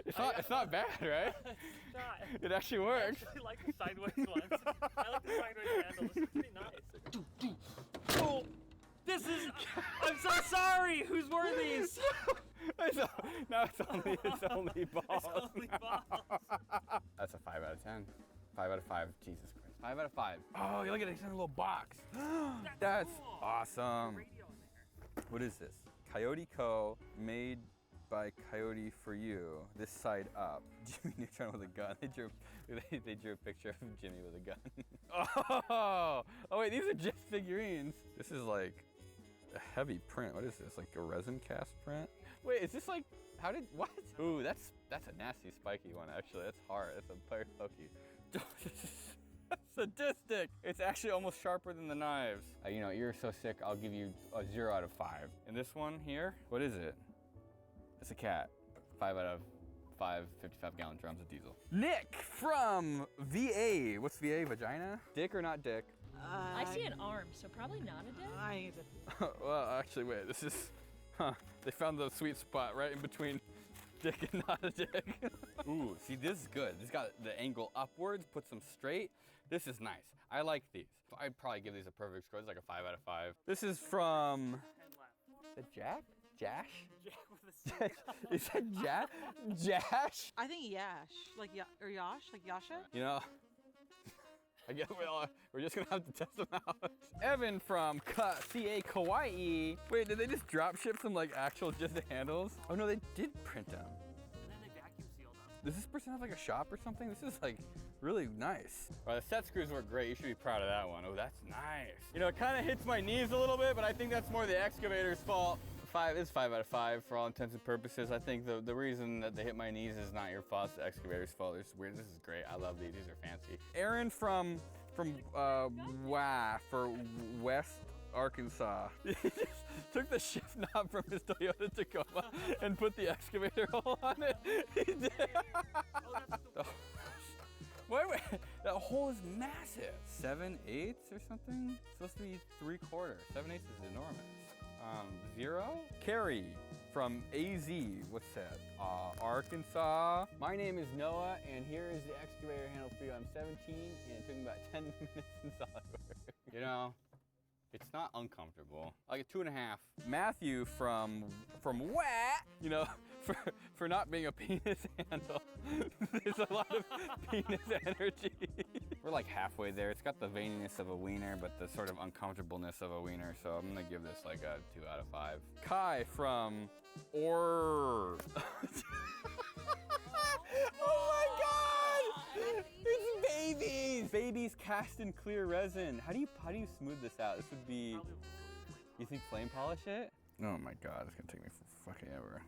It's not bad, right? It's not. It actually I works. actually like the sideways ones. I like the sideways handle. This is pretty nice. Oh, this is. I'm so sorry. Whose were these? Now it's only balls. It's only balls. That's a 5 out of 10. 5 out of 5. Jesus Christ. 5 out of 5. Oh, you look at it. It's in a little box. That's cool. awesome. Radio in there. What is this? Coyote Co. Made by Coyote for you. This side up. Jimmy Neutron with a gun. They drew a picture of Jimmy with a gun. Oh wait, these are just figurines. This is like a heavy print. What is this? Like a resin cast print? Wait, is this like, what? Ooh, that's a nasty spiky one actually. That's hard. That's a player pokey. Sadistic. It's actually almost sharper than the knives. You know, you're so sick, I'll give you a 0 out of 5. And this one here, what is it? It's a cat. 5 out of 5 55-gallon drums of diesel. Nick from VA. What's VA, vagina? Dick or not dick? I see an arm, so probably not a dick. I think it's a Well, actually, wait, this is, they found the sweet spot right in between dick and not a dick. Ooh, see, this is good. This got the angle upwards, puts them straight. This is nice. I like these. I'd probably give these a perfect score. It's like a 5 out of 5. This is from, is it Jack? Jash? Jack with a C. Is that Jack? Jash? I think Yash, like or Yash, like Yasha. You know, I guess we're just gonna have to test them out. Evan from CA Kauai. Wait, did they just drop ship some like actual just handles? Oh no, they did print them. And then they vacuum sealed them. Does this person have like a shop or something? This is like really nice. All right, the set screws work great. You should be proud of that one. Oh, that's nice. You know, it kind of hits my knees a little bit, but I think that's more the excavator's fault. 5 out of 5 for all intents and purposes. I think the reason that they hit my knees is not your fault, it's the excavator's fault. It's weird. This is great. I love these. These are fancy. Aaron from for West Arkansas. He just took the shift knob from his Toyota Tacoma and put the excavator hole on it. He did. Wait, that hole is massive. 7/8 or something? It's supposed to be 3/4. 7/8 is enormous. 0? Carrie from AZ, what's that? Arkansas. My name is Noah, and here is the excavator handle for you. I'm 17, and it took me about 10 minutes in SolidWorks. You know, it's not uncomfortable. Like a 2.5. Matthew from what? You know, for not being a penis handle. There's a lot of penis energy. We're like halfway there. It's got the veininess of a wiener, but the sort of uncomfortableness of a wiener. So I'm gonna give this like a 2 out of 5. Kai from Oh my God! It's babies! Babies cast in clear resin. How do you smooth this out? This would be, you think flame polish it? Oh my God, it's gonna take me fucking ever.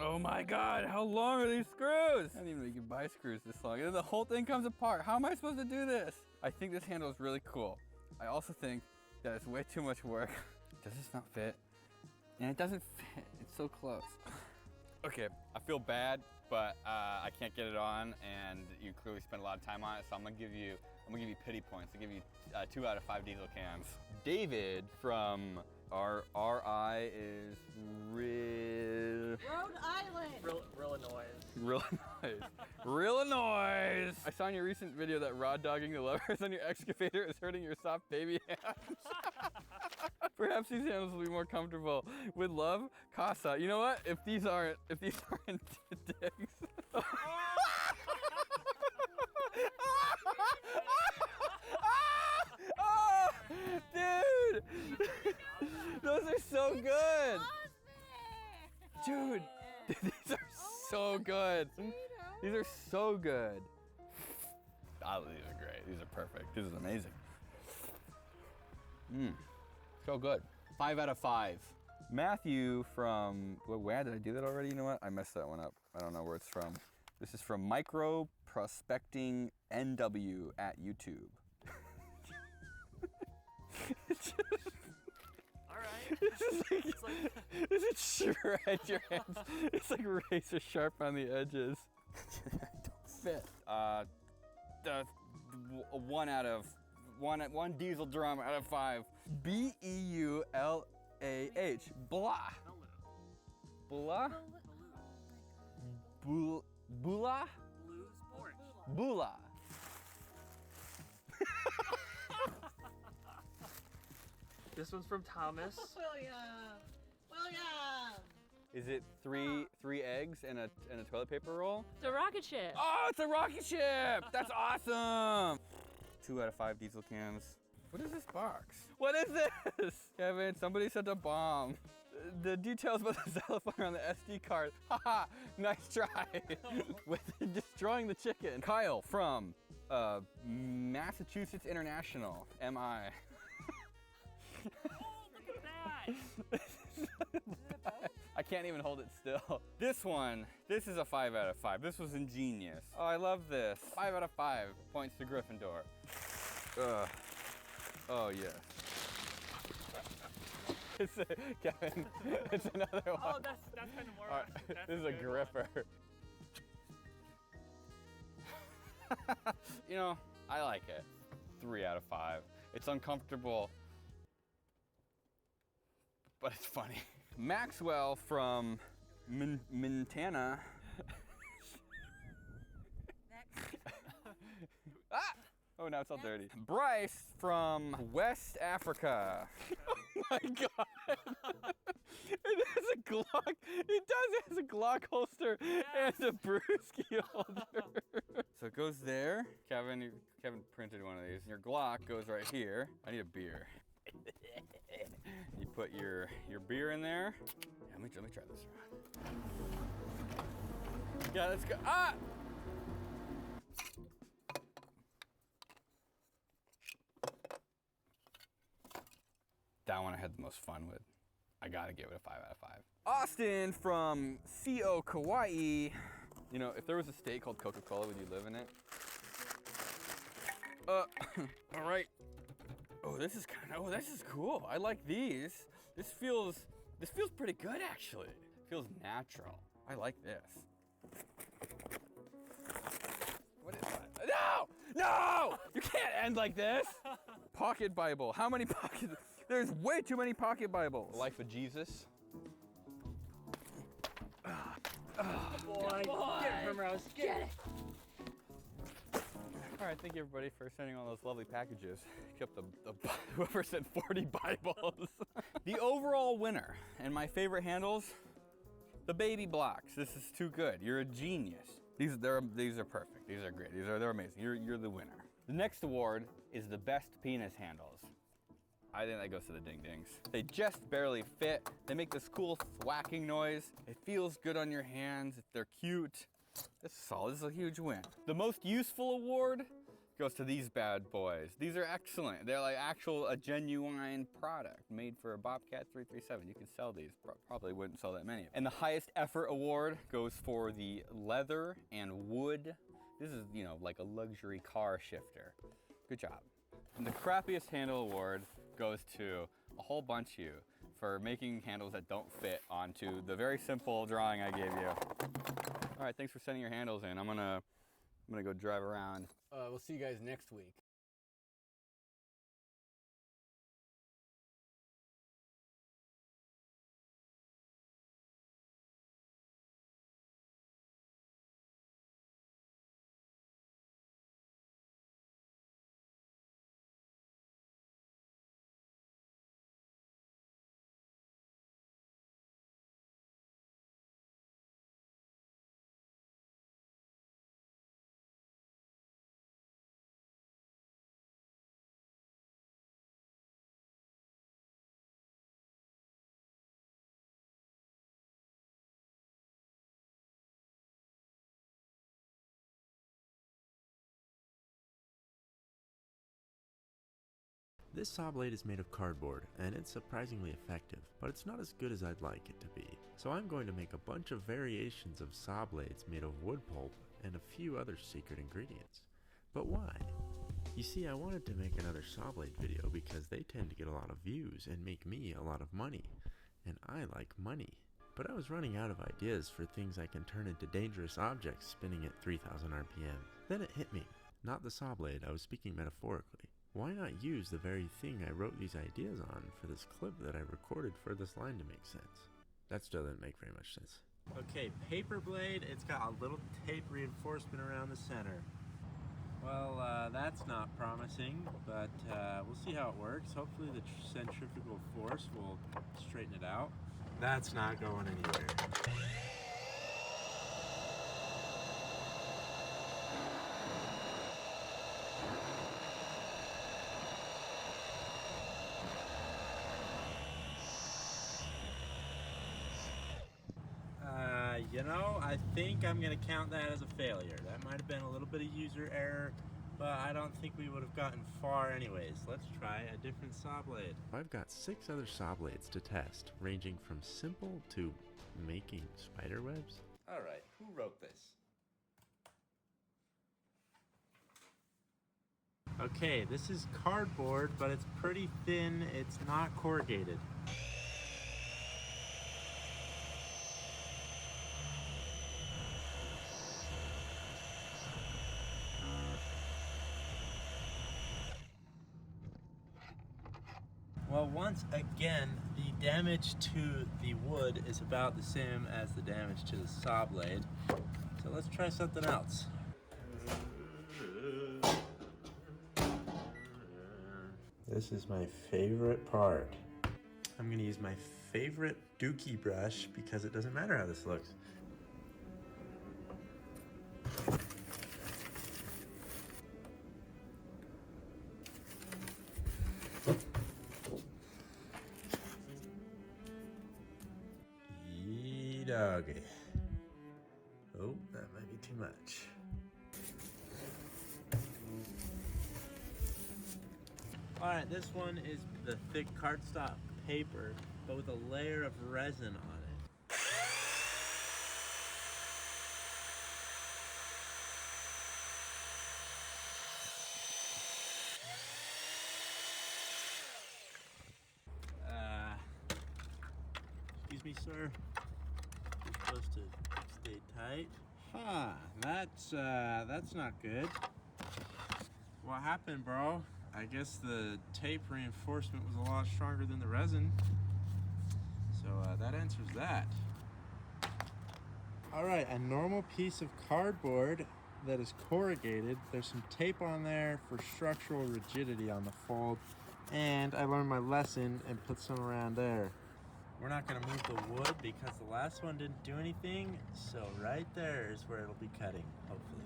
Oh my God, how long are these screws? I didn't even know you could buy screws this long. And then the whole thing comes apart. How am I supposed to do this? I think this handle is really cool. I also think that it's way too much work. Does this not fit? And it doesn't fit, it's so close. Okay, I feel bad, but I can't get it on, and you clearly spent a lot of time on it, so I'm gonna give you pity points. I'll give you 2 out of 5 diesel cans. David from RI is Rhode Island. Real annoys. I saw in your recent video that raw dogging the levers on your excavator is hurting your soft baby hands. Perhaps these handles will be more comfortable. With love, Casa. You know what? If these aren't dicks. Oh, dude! Those are so good! Dude, these are so good. These are so good. Oh, these are great. These are perfect. This is amazing. So good. 5 out of 5. Matthew from, where did I do that already? You know what? I messed that one up. I don't know where it's from. This is from Micro Prospecting NW at YouTube. Alright. Does it shred your hands? It's like razor sharp on the edges. Don't fit. One diesel drum out of 5. Beulah. Blah. Blah. Bula. Blues porch. Bula. This one's from Thomas. William. William. Is it three eggs and a toilet paper roll? It's a rocket ship. Oh, it's a rocket ship! That's awesome! 2 out of 5 diesel cans. What is this box? What is this? Kevin, somebody sent a bomb. The details about the xylophone are on the SD card. Haha, nice try. With destroying the chicken. Kyle from Massachusetts International, MI. Oh, look at that! I can't even hold it still. This one, this is a 5 out of 5. This was ingenious. Oh, I love this. 5 out of 5 points to Gryffindor. Ugh. Oh, yes. Kevin, it's another one. Oh, that's kind of more. Right, That's this is a good. gripper. You know, I like it. 3 out of 5. It's uncomfortable, but it's funny. Maxwell from Montana. Ah! Oh, now it's all dirty. Bryce from West Africa. Oh my God. It has a Glock. It does. It has a Glock holster and a brewski holder. So it goes there. Kevin printed one of these. Your Glock goes right here. I need a beer. You put your beer in there. Yeah, let me try this around. Yeah, let's go. Ah! That one I had the most fun with. I gotta give it a 5 out of 5. Austin from CO Kauai. You know, if there was a state called Coca-Cola, would you live in it? All right. Oh, this is this is cool. I like these. This feels pretty good actually. It feels natural. I like this. What is that? No! No! You can't end like this. Pocket Bible. How many pockets? There's way too many pocket Bibles. Life of Jesus. Boy, get it from Rose. Get it. All right, thank you everybody for sending all those lovely packages. Kept the whoever sent 40 Bibles. The overall winner and my favorite handles, the baby blocks. This is too good. You're a genius. These are perfect. These are great. They're amazing. You're the winner. The next award is the best penis handles. I think that goes to the Ding Dings. They just barely fit. They make this cool thwacking noise. It feels good on your hands. They're cute. This is solid. This is a huge win. The most useful award goes to these bad boys. These are excellent. They're like a genuine product made for a Bobcat 337. You can sell these. Probably wouldn't sell that many. And the highest effort award goes for the leather and wood. This is, you know, like a luxury car shifter. Good job. And the crappiest handle award goes to a whole bunch of you for making handles that don't fit onto the very simple drawing I gave you. All right, thanks for sending your handles in. I'm gonna go drive around. We'll see you guys next week. This saw blade is made of cardboard, and it's surprisingly effective, but it's not as good as I'd like it to be. So I'm going to make a bunch of variations of saw blades made of wood pulp and a few other secret ingredients. But why? You see, I wanted to make another saw blade video because they tend to get a lot of views and make me a lot of money. And I like money. But I was running out of ideas for things I can turn into dangerous objects spinning at 3000 RPM. Then it hit me. Not the saw blade, I was speaking metaphorically. Why not use the very thing I wrote these ideas on for this clip that I recorded for this line to make sense? That still didn't make very much sense. Okay, paper blade, it's got a little tape reinforcement around the center. Well, that's not promising, but we'll see how it works. Hopefully the centrifugal force will straighten it out. That's not going anywhere. You know, I think I'm gonna count that as a failure. That might have been a little bit of user error, but I don't think we would have gotten far anyways. Let's try a different saw blade. I've got 6 other saw blades to test, ranging from simple to making spider webs. Alright, who wrote this? Okay, this is cardboard, but it's pretty thin. It's not corrugated. Well, once again, the damage to the wood is about the same as the damage to the saw blade. So let's try something else. This is my favorite part. I'm gonna use my favorite dookie brush because it doesn't matter how this looks. Doggy. Oh, that might be too much. Alright, this one is the thick cardstock paper, but with a layer of resin on it. Excuse me, sir. You're supposed to stay tight. Huh, that's not good. What happened, bro? I guess the tape reinforcement was a lot stronger than the resin. So that answers that. Alright, a normal piece of cardboard that is corrugated. There's some tape on there for structural rigidity on the fold. And I learned my lesson and put some around there. We're not gonna move the wood because the last one didn't do anything. So right there is where it'll be cutting, hopefully.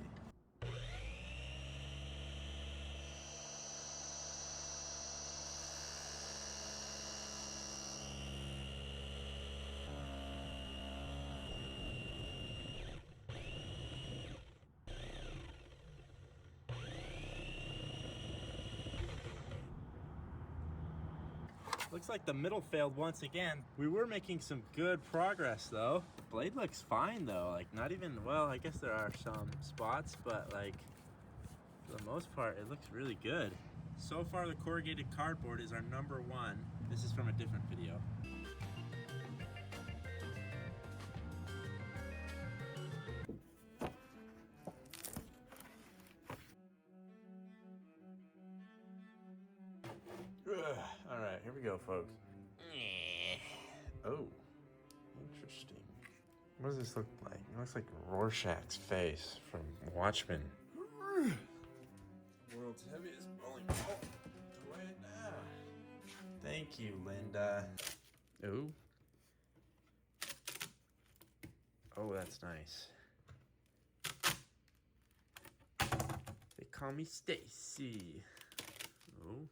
Looks like the middle failed once again. We were making some good progress though. The blade looks fine though, like not even, well, I guess there are some spots, but like for the most part, it looks really good. So far the corrugated cardboard is our #1. This is from a different video. All right, here we go, folks. Oh, interesting. What does this look like? It looks like Rorschach's face from Watchmen. World's heaviest bowling ball. Weigh it down. Thank you, Linda. Oh. Oh, that's nice. They call me Stacy. Oh.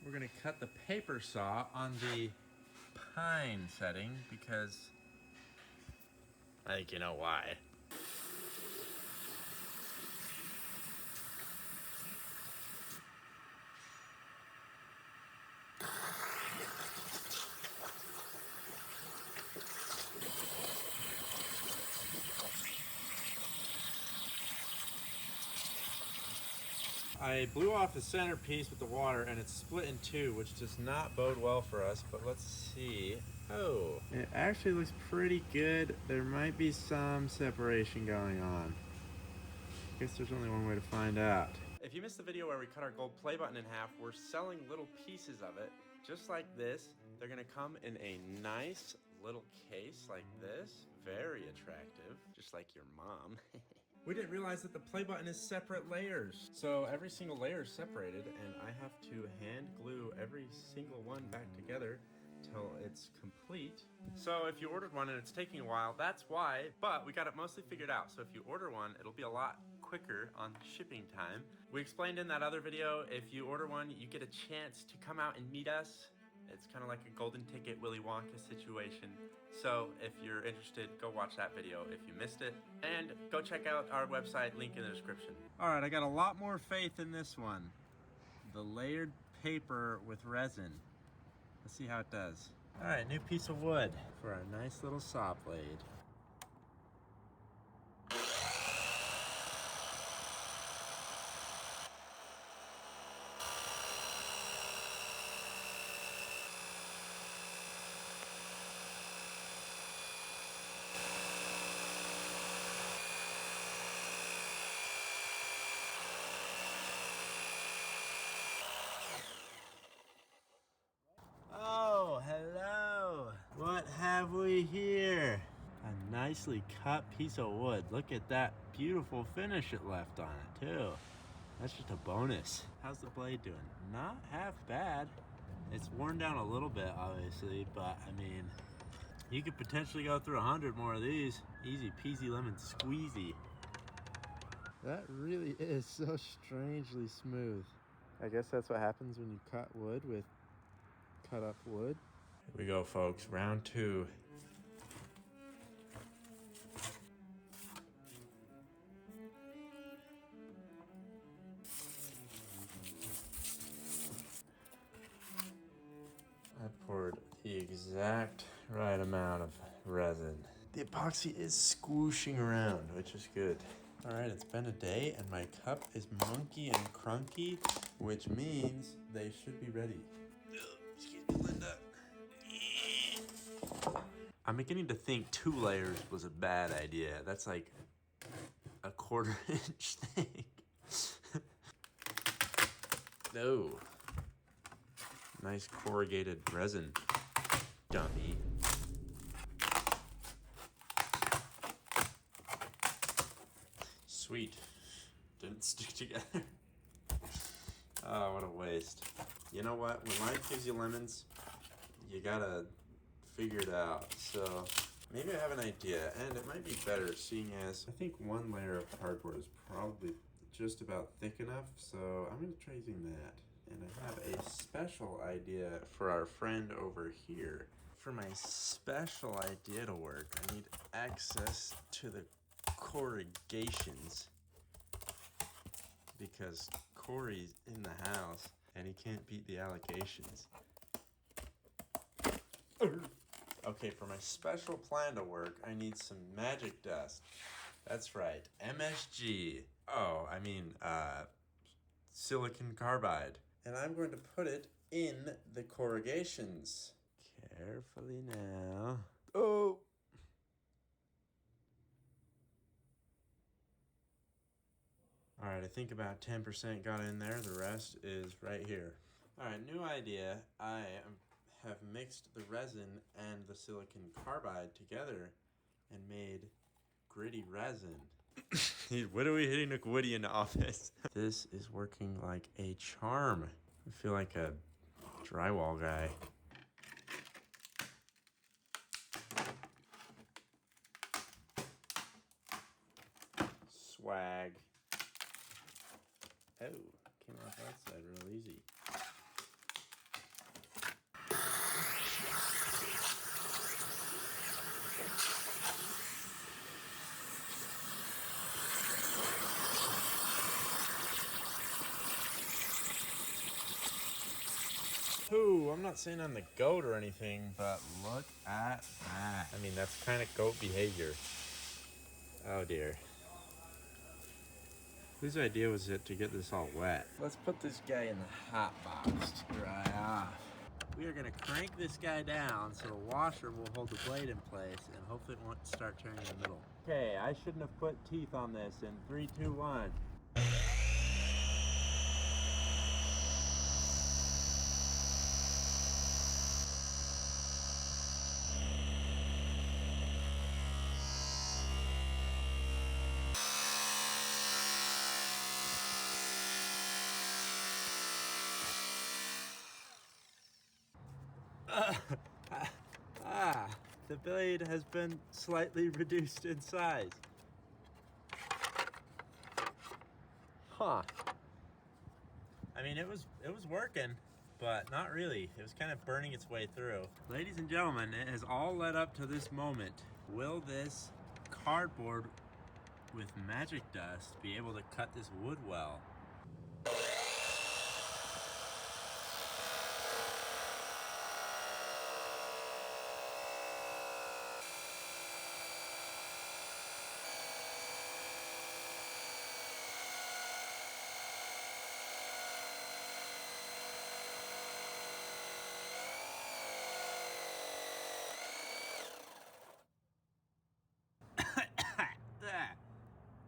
We're gonna cut the paper saw on the pine setting because I think you know why. I blew off the center piece with the water and it's split in two, which does not bode well for us, but let's see. Oh, it actually looks pretty good. There might be some separation going on. I guess there's only one way to find out. If you missed the video where we cut our gold play button in half, we're selling little pieces of it, just like this. They're gonna come in a nice little case like this. Very attractive, just like your mom. We didn't realize that the play button is separate layers. So every single layer is separated and I have to hand glue every single one back together till it's complete. So if you ordered one and it's taking a while, that's why, but we got it mostly figured out. So if you order one, it'll be a lot quicker on shipping time. We explained in that other video, if you order one, you get a chance to come out and meet us. It's kind of like a golden ticket Willy Wonka situation. So if you're interested, go watch that video if you missed it. And go check out our website, link in the description. All right, I got a lot more faith in this one. The layered paper with resin. Let's see how it does. All right, new piece of wood for our nice little saw blade. Oh, hello. What have we here? A nicely cut piece of wood. Look at that beautiful finish it left on it, too. That's just a bonus. How's the blade doing? Not half bad. It's worn down a little bit, obviously, but I mean, you could potentially go through 100 more of these. Easy peasy lemon squeezy. That really is so strangely smooth. I guess that's what happens when you cut wood with cut up wood. Here we go, folks. Round 2. I poured the exact right amount of resin. The epoxy is squooshing around, which is good. All right, it's been a day and my cup is monkey and crunky, which means they should be ready. Excuse me, Linda. I'm beginning to think 2 layers was a bad idea. That's like a 1/4 inch thick. No. Nice corrugated resin, dummy. Sweet. Didn't stick together. Oh, what a waste. You know what? When life gives you lemons, you gotta figure it out. So maybe I have an idea, and it might be better seeing as I think 1 layer of cardboard is probably just about thick enough. So I'm gonna try using that. And I have a special idea for our friend over here. For my special idea to work, I need access to the corrugations because Corey's in the house and he can't beat the allocations. Okay, for my special plan to work, I need some magic dust. That's right, MSG. Oh, I mean, silicon carbide. And I'm going to put it in the corrugations. Carefully now. Oh! All right, I think about 10% got in there. The rest is right here. All right, new idea. I have mixed the resin and the silicon carbide together and made gritty resin. What are we hitting a Woody in the office? This is working like a charm. I feel like a drywall guy. Swag. Oh, came off that side real easy. Ooh, I'm not saying I'm the goat or anything, but look at that. I mean, that's kind of goat behavior. Oh dear. Whose idea was it to get this all wet? Let's put this guy in the hot box to dry off. We are gonna crank this guy down so the washer will hold the blade in place and hopefully it won't start turning in the middle. Okay, I shouldn't have put teeth on this in 3, 2, 1. The blade has been slightly reduced in size. Huh. I mean, it was working, but not really. It was kind of burning its way through. Ladies and gentlemen, it has all led up to this moment. Will this cardboard with magic dust be able to cut this wood well?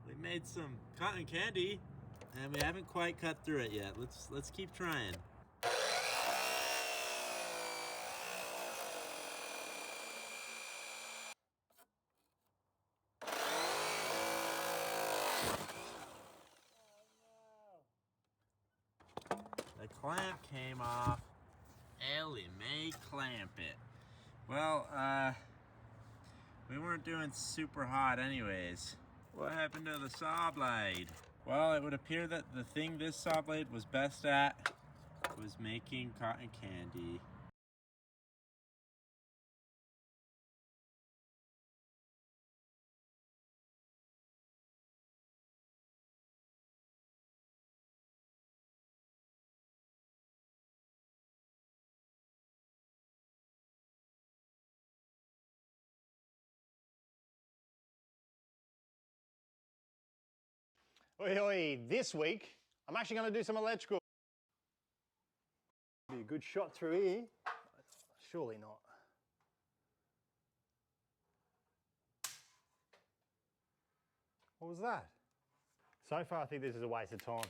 We made some cotton candy, and we haven't quite cut through it yet. Let's keep trying. The clamp came off. Ellie may clamp it. Well, we weren't doing super hot anyways. What happened to the saw blade? Well, it would appear that the thing this saw blade was best at was making cotton candy. Oi, oi, this week, I'm actually going to do some electrical. Be a good shot through here. Surely not. What was that? So far, I think this is a waste of time.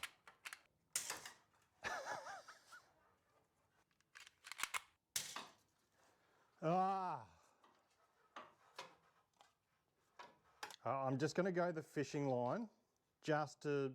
I'm just going to go the fishing line just to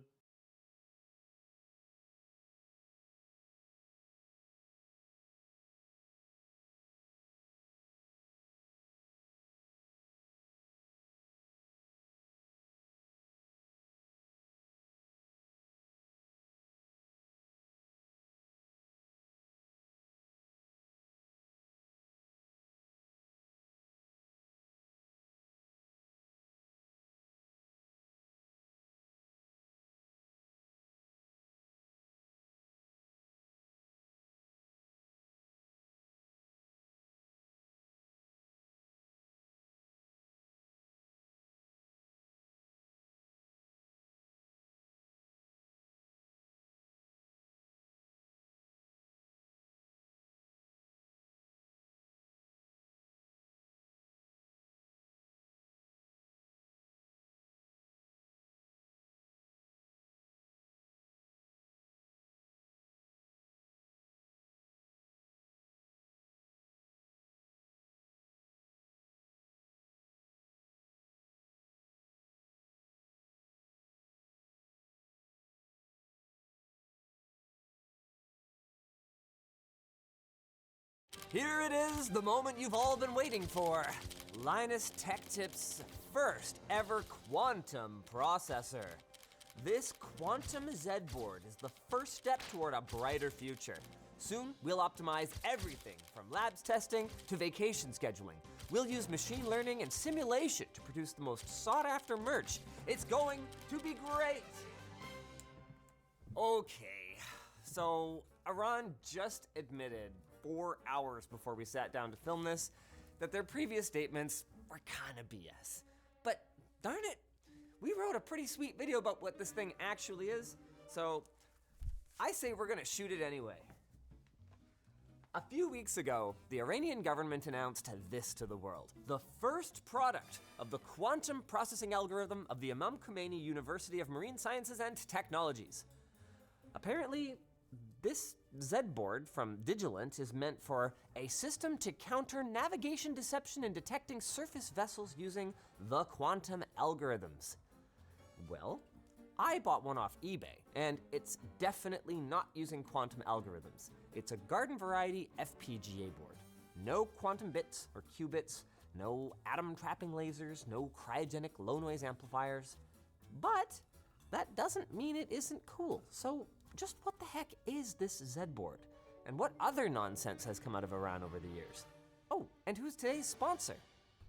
Here it is, the moment you've all been waiting for. Linus Tech Tip's first ever quantum processor. This quantum Z board is the first step toward a brighter future. Soon, we'll optimize everything from labs testing to vacation scheduling. We'll use machine learning and simulation to produce the most sought-after merch. It's going to be great. Okay, so Iran just admitted 4 hours before we sat down to film this that their previous statements were kinda BS. But darn it, we wrote a pretty sweet video about what this thing actually is, so I say we're gonna shoot it anyway. A few weeks ago, the Iranian government announced this to the world: the first product of the quantum processing algorithm of the Imam Khomeini University of Marine Sciences and Technologies. Apparently, this Z-board from Digilant is meant for a system to counter navigation deception in detecting surface vessels using the quantum algorithms. Well, I bought one off eBay, and it's definitely not using quantum algorithms. It's a garden variety FPGA board. No quantum bits or qubits, no atom trapping lasers, no cryogenic low noise amplifiers. But that doesn't mean it isn't cool. So just what the heck is this Z-board? And what other nonsense has come out of Iran over the years? Oh, and who's today's sponsor?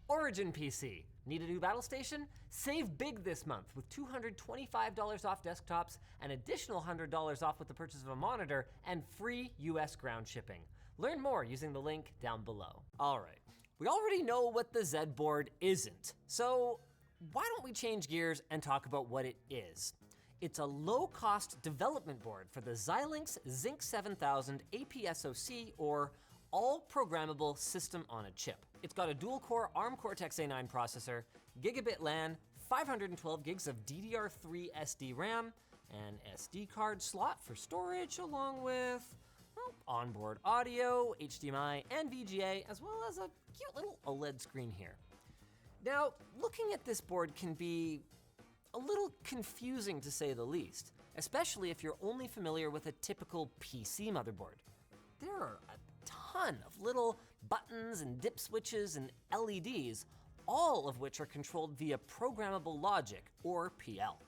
Origin PC. Need a new battle station? Save big this month with $225 off desktops, an additional $100 off with the purchase of a monitor, and free US ground shipping. Learn more using the link down below. All right, we already know what the Z-board isn't, so why don't we change gears and talk about what it is? It's a low-cost development board for the Xilinx Zinc 7000 APSoC, or all-programmable system on a chip. It's got a dual-core ARM Cortex-A9 processor, gigabit LAN, 512 gigs of DDR3 SD RAM, an SD card slot for storage, along with, well, onboard audio, HDMI, and VGA, as well as a cute little OLED screen here. Now, looking at this board can be a little confusing to say the least, especially if you're only familiar with a typical PC motherboard. There are a ton of little buttons and dip switches and LEDs, all of which are controlled via programmable logic, or PL.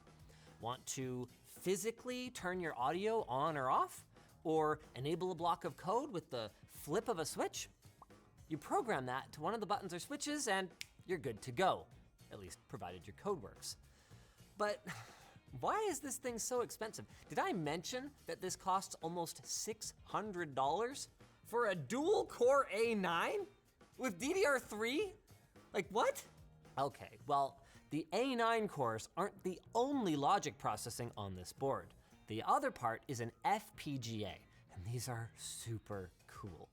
Want to physically turn your audio on or off, or enable a block of code with the flip of a switch? You program that to one of the buttons or switches and you're good to go, at least provided your code works. But why is this thing so expensive? Did I mention that this costs almost $600 for a dual-core A9 with DDR3? Like, what? Okay, well, the A9 cores aren't the only logic processing on this board. The other part is an FPGA, and these are super cool.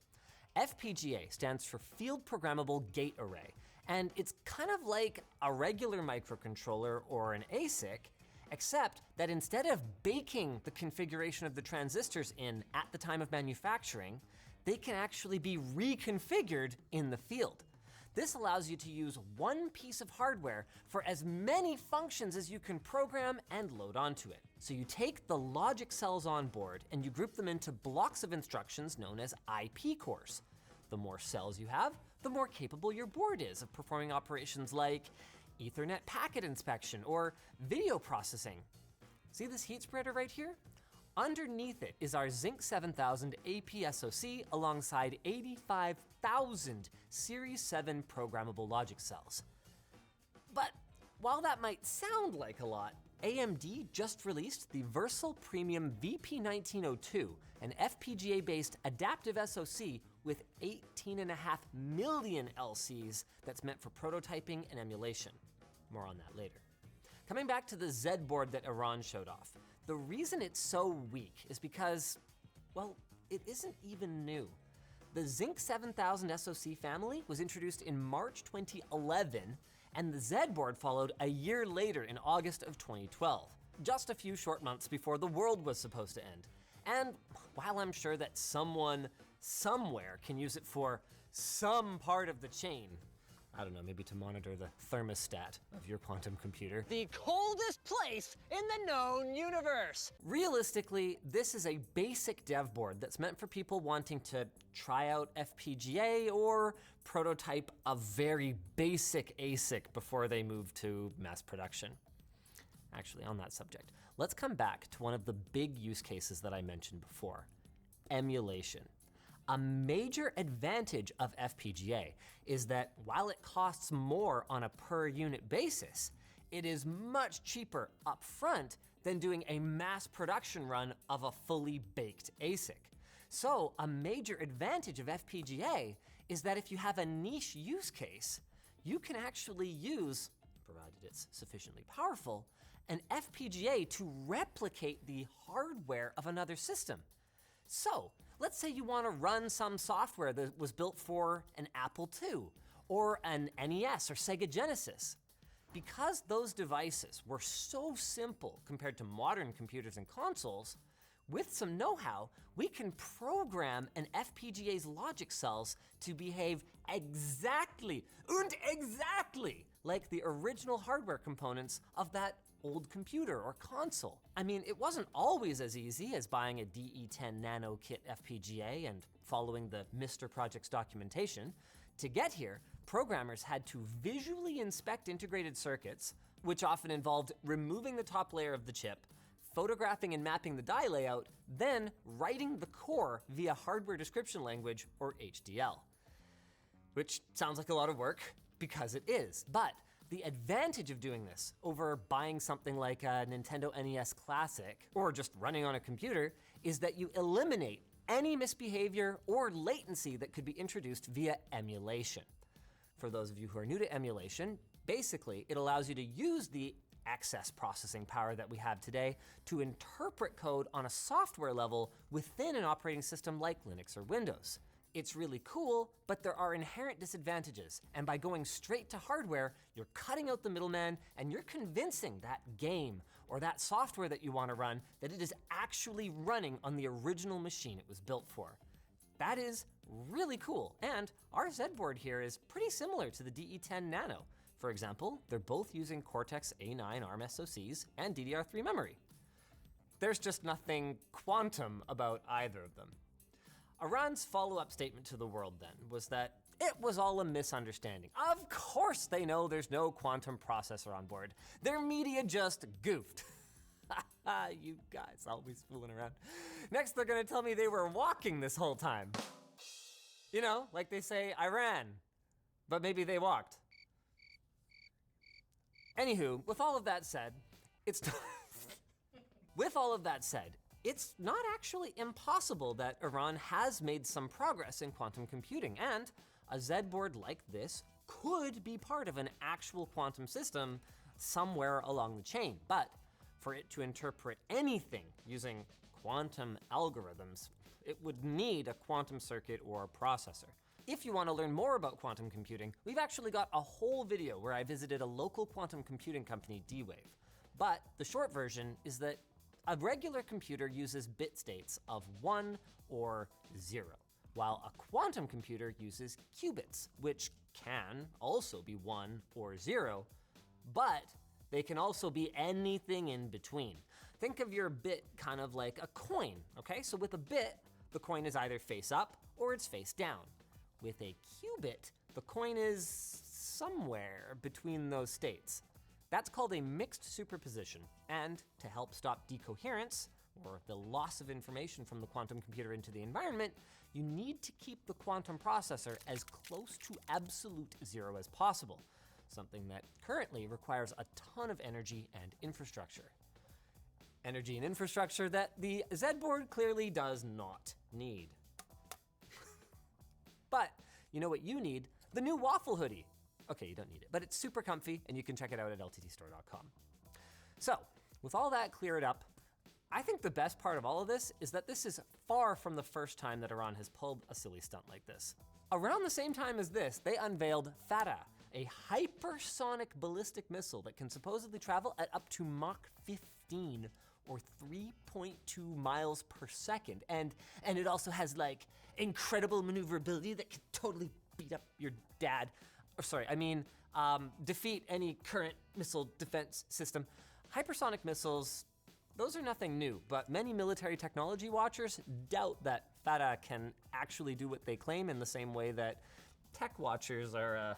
FPGA stands for Field Programmable Gate Array, and it's kind of like a regular microcontroller or an ASIC, except that instead of baking the configuration of the transistors in at the time of manufacturing, they can actually be reconfigured in the field. This allows you to use one piece of hardware for as many functions as you can program and load onto it. So you take the logic cells on board and you group them into blocks of instructions known as IP cores. The more cells you have, the more capable your board is of performing operations like Ethernet packet inspection or video processing. See this heat spreader right here? Underneath it is our Zinc 7000 APSoC alongside 85,000 Series 7 programmable logic cells. But while that might sound like a lot, AMD just released the Versal Premium VP1902, an FPGA-based adaptive SoC with 18.5 million LCs that's meant for prototyping and emulation. More on that later. Coming back to the Z-board that Iran showed off, the reason it's so weak is because, well, it isn't even new. The Zinc 7000 SoC family was introduced in March 2011, and the Z-board followed a year later in August of 2012, just a few short months before the world was supposed to end. And while I'm sure that someone somewhere can use it for some part of the chain, I don't know, maybe to monitor the thermostat of your quantum computer. The coldest place in the known universe. Realistically, this is a basic dev board that's meant for people wanting to try out FPGA or prototype a very basic ASIC before they move to mass production. Actually, on that subject, let's come back to one of the big use cases that I mentioned before: emulation. A major advantage of FPGA is that while it costs more on a per unit basis, it is much cheaper up front than doing a mass production run of a fully baked ASIC. So a major advantage of FPGA is that if you have a niche use case, you can actually use, provided provided it's sufficiently powerful, an FPGA to replicate the hardware of another system. So, let's say you want to run some software that was built for an Apple II, or an NES or Sega Genesis. Because those devices were so simple compared to modern computers and consoles, with some know-how, we can program an FPGA's logic cells to behave exactly like the original hardware components of that old computer or console. I mean, it wasn't always as easy as buying a DE10 Nano Kit FPGA and following the MR Project's documentation. To get here, programmers had to visually inspect integrated circuits, which often involved removing the top layer of the chip, photographing and mapping the die layout, then writing the core via hardware description language, or HDL. Which sounds like a lot of work, because it is, but the advantage of doing this over buying something like a Nintendo NES Classic, or just running on a computer, is that you eliminate any misbehavior or latency that could be introduced via emulation. For those of you who are new to emulation, basically it allows you to use the excess processing power that we have today to interpret code on a software level within an operating system like Linux or Windows. It's really cool, but there are inherent disadvantages, and by going straight to hardware, you're cutting out the middleman and you're convincing that game or that software that you want to run that it is actually running on the original machine it was built for. That is really cool, and our Z board here is pretty similar to the DE10 Nano. For example, they're both using Cortex A9 ARM SoCs and DDR3 memory. There's just nothing quantum about either of them. Iran's follow-up statement to the world then was that it was all a misunderstanding. Of course they know there's no quantum processor on board. Their media just goofed. You guys always fooling around. Next they're gonna tell me they were walking this whole time. You know, like they say, I ran, but maybe they walked. Anywho, with all of that said, it's not actually impossible that Iran has made some progress in quantum computing, and a Z board like this could be part of an actual quantum system somewhere along the chain. But for it to interpret anything using quantum algorithms, it would need a quantum circuit or processor. If you want to learn more about quantum computing, we've actually got a whole video where I visited a local quantum computing company, D-Wave. But the short version is that a regular computer uses bit states of 1 or 0, while a quantum computer uses qubits, which can also be 1 or 0, but they can also be anything in between. Think of your bit kind of like a coin, okay? So with a bit, the coin is either face up or it's face down. With a qubit, the coin is somewhere between those states. That's called a mixed superposition, and to help stop decoherence, or the loss of information from the quantum computer into the environment, you need to keep the quantum processor as close to absolute zero as possible, something that currently requires a ton of energy and infrastructure. Energy and infrastructure that the Z board clearly does not need. But you know what you need? The new waffle hoodie. Okay, you don't need it, but it's super comfy and you can check it out at lttstore.com. So, with all that cleared up, I think the best part of all of this is that this is far from the first time that Iran has pulled a silly stunt like this. Around the same time as this, they unveiled Farah, a hypersonic ballistic missile that can supposedly travel at up to Mach 15 or 3.2 miles per second. And it also has like incredible maneuverability that can totally beat up your dad. Defeat any current missile defense system. Hypersonic missiles, those are nothing new, but many military technology watchers doubt that Farah can actually do what they claim, in the same way that tech watchers are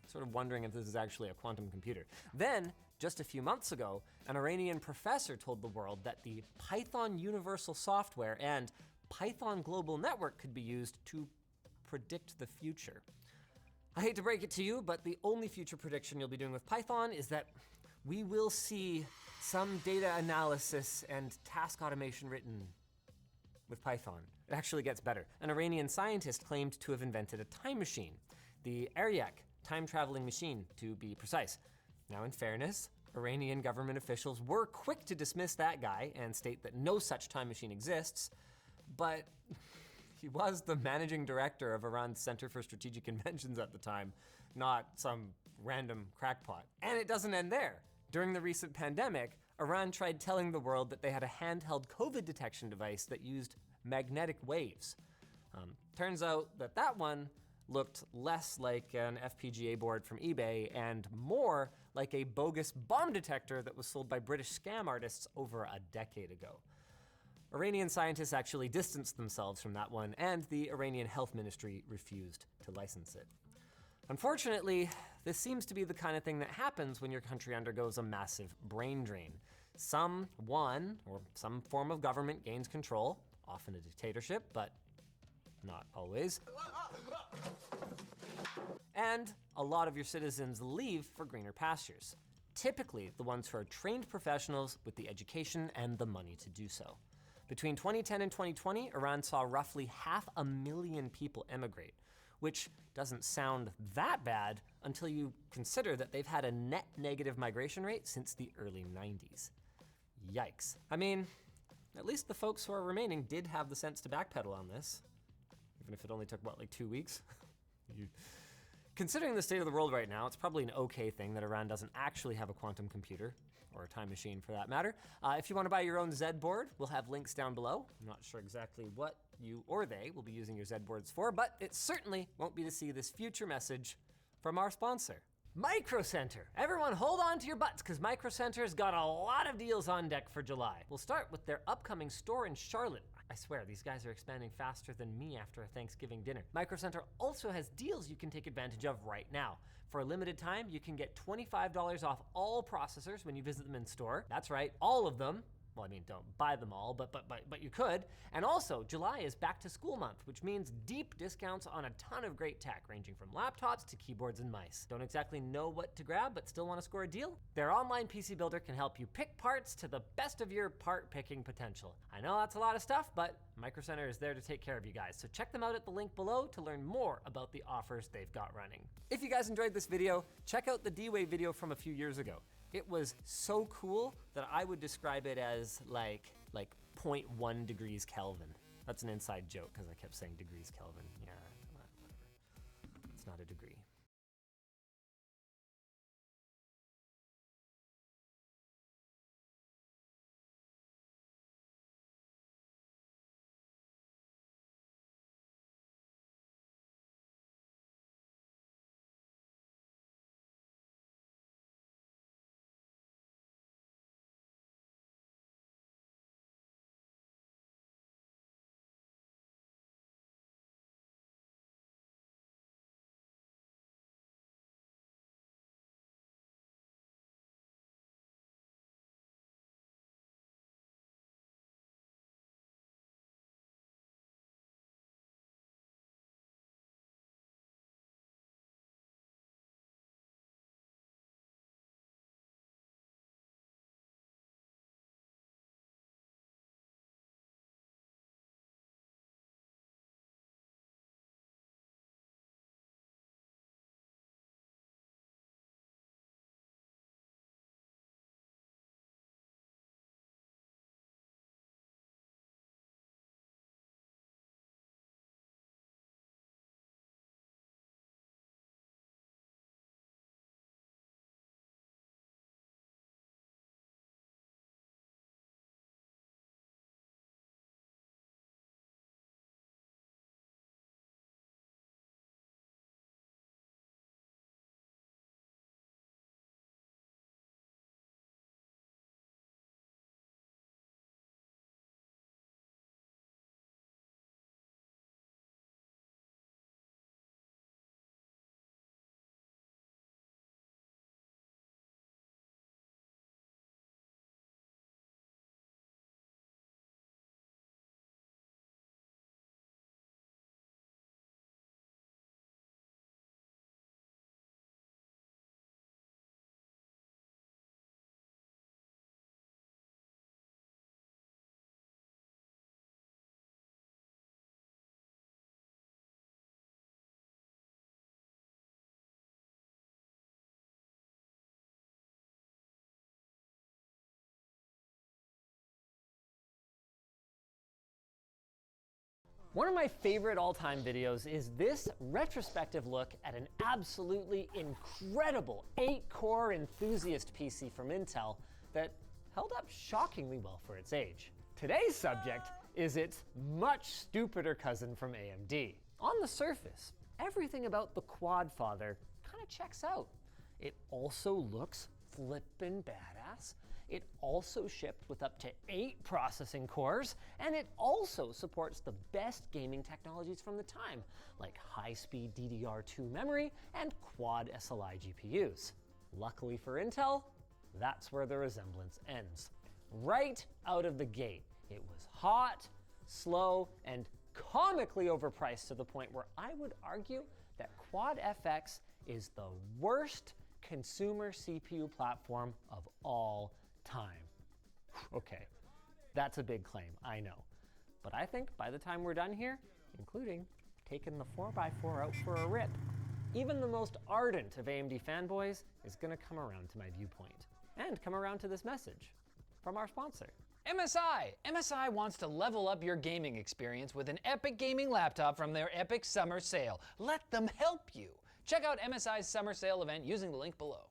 sort of wondering if this is actually a quantum computer. Then, just a few months ago, an Iranian professor told the world that the Python Universal Software and Python Global Network could be used to predict the future. I hate to break it to you, but the only future prediction you'll be doing with Python is that we will see some data analysis and task automation written with Python. It actually gets better. An Iranian scientist claimed to have invented a time machine, the Aryak time-traveling machine, to be precise. Now, in fairness, Iranian government officials were quick to dismiss that guy and state that no such time machine exists, but he was the managing director of Iran's Center for Strategic Inventions at the time, not some random crackpot. And it doesn't end there. During the recent pandemic, Iran tried telling the world that they had a handheld COVID detection device that used magnetic waves. Turns out that that one looked less like an FPGA board from eBay and more like a bogus bomb detector that was sold by British scam artists over a decade ago. Iranian scientists actually distanced themselves from that one, and the Iranian Health Ministry refused to license it. Unfortunately, this seems to be the kind of thing that happens when your country undergoes a massive brain drain. Someone or some form of government gains control, often a dictatorship, but not always. And a lot of your citizens leave for greener pastures. Typically, the ones who are trained professionals with the education and the money to do so. Between 2010 and 2020, Iran saw roughly 500,000 people emigrate, which doesn't sound that bad until you consider that they've had a net negative migration rate since the early 90s. Yikes. I mean, at least the folks who are remaining did have the sense to backpedal on this, even if it only took, like 2 weeks? Considering the state of the world right now, it's probably an okay thing that Iran doesn't actually have a quantum computer, or a time machine for that matter. If you want to buy your own Z board, we'll have links down below. I'm not sure exactly what you or they will be using your Z boards for, but it certainly won't be to see this future message from our sponsor. Micro Center. Everyone hold on to your butts because Micro Center's got a lot of deals on deck for July. We'll start with their upcoming store in Charlotte. I swear, these guys are expanding faster than me after a Thanksgiving dinner. Micro Center also has deals you can take advantage of right now. For a limited time, you can get $25 off all processors when you visit them in store. That's right, all of them. Well, I mean, don't buy them all, but you could. And also, July is back to school month, which means deep discounts on a ton of great tech, ranging from laptops to keyboards and mice. Don't exactly know what to grab, but still want to score a deal? Their online PC builder can help you pick parts to the best of your part-picking potential. I know that's a lot of stuff, but Micro Center is there to take care of you guys. So check them out at the link below to learn more about the offers they've got running. If you guys enjoyed this video, check out the D-Wave video from a few years ago. It was so cool that I would describe it as like 0.1 degrees Kelvin. That's an inside joke because I kept saying degrees Kelvin. Yeah, whatever. It's not a degree. One of my favorite all-time videos is this retrospective look at an absolutely incredible 8-core enthusiast PC from Intel that held up shockingly well for its age. Today's subject is its much stupider cousin from AMD. On the surface, everything about the Quad Father kind of checks out. It also looks flippin' badass. It also shipped with up to 8 processing cores, and it also supports the best gaming technologies from the time, like high-speed DDR2 memory and quad SLI GPUs. Luckily for Intel, that's where the resemblance ends. Right out of the gate, it was hot, slow, and comically overpriced to the point where I would argue that Quad FX is the worst consumer CPU platform of all time. Okay, that's a big claim, I know. But I think by the time we're done here, including taking the 4x4 out for a rip, even the most ardent of AMD fanboys is gonna come around to my viewpoint and come around to this message from our sponsor. MSI wants to level up your gaming experience with an epic gaming laptop from their epic summer sale. Let them help you. Check out MSI's summer sale event using the link below.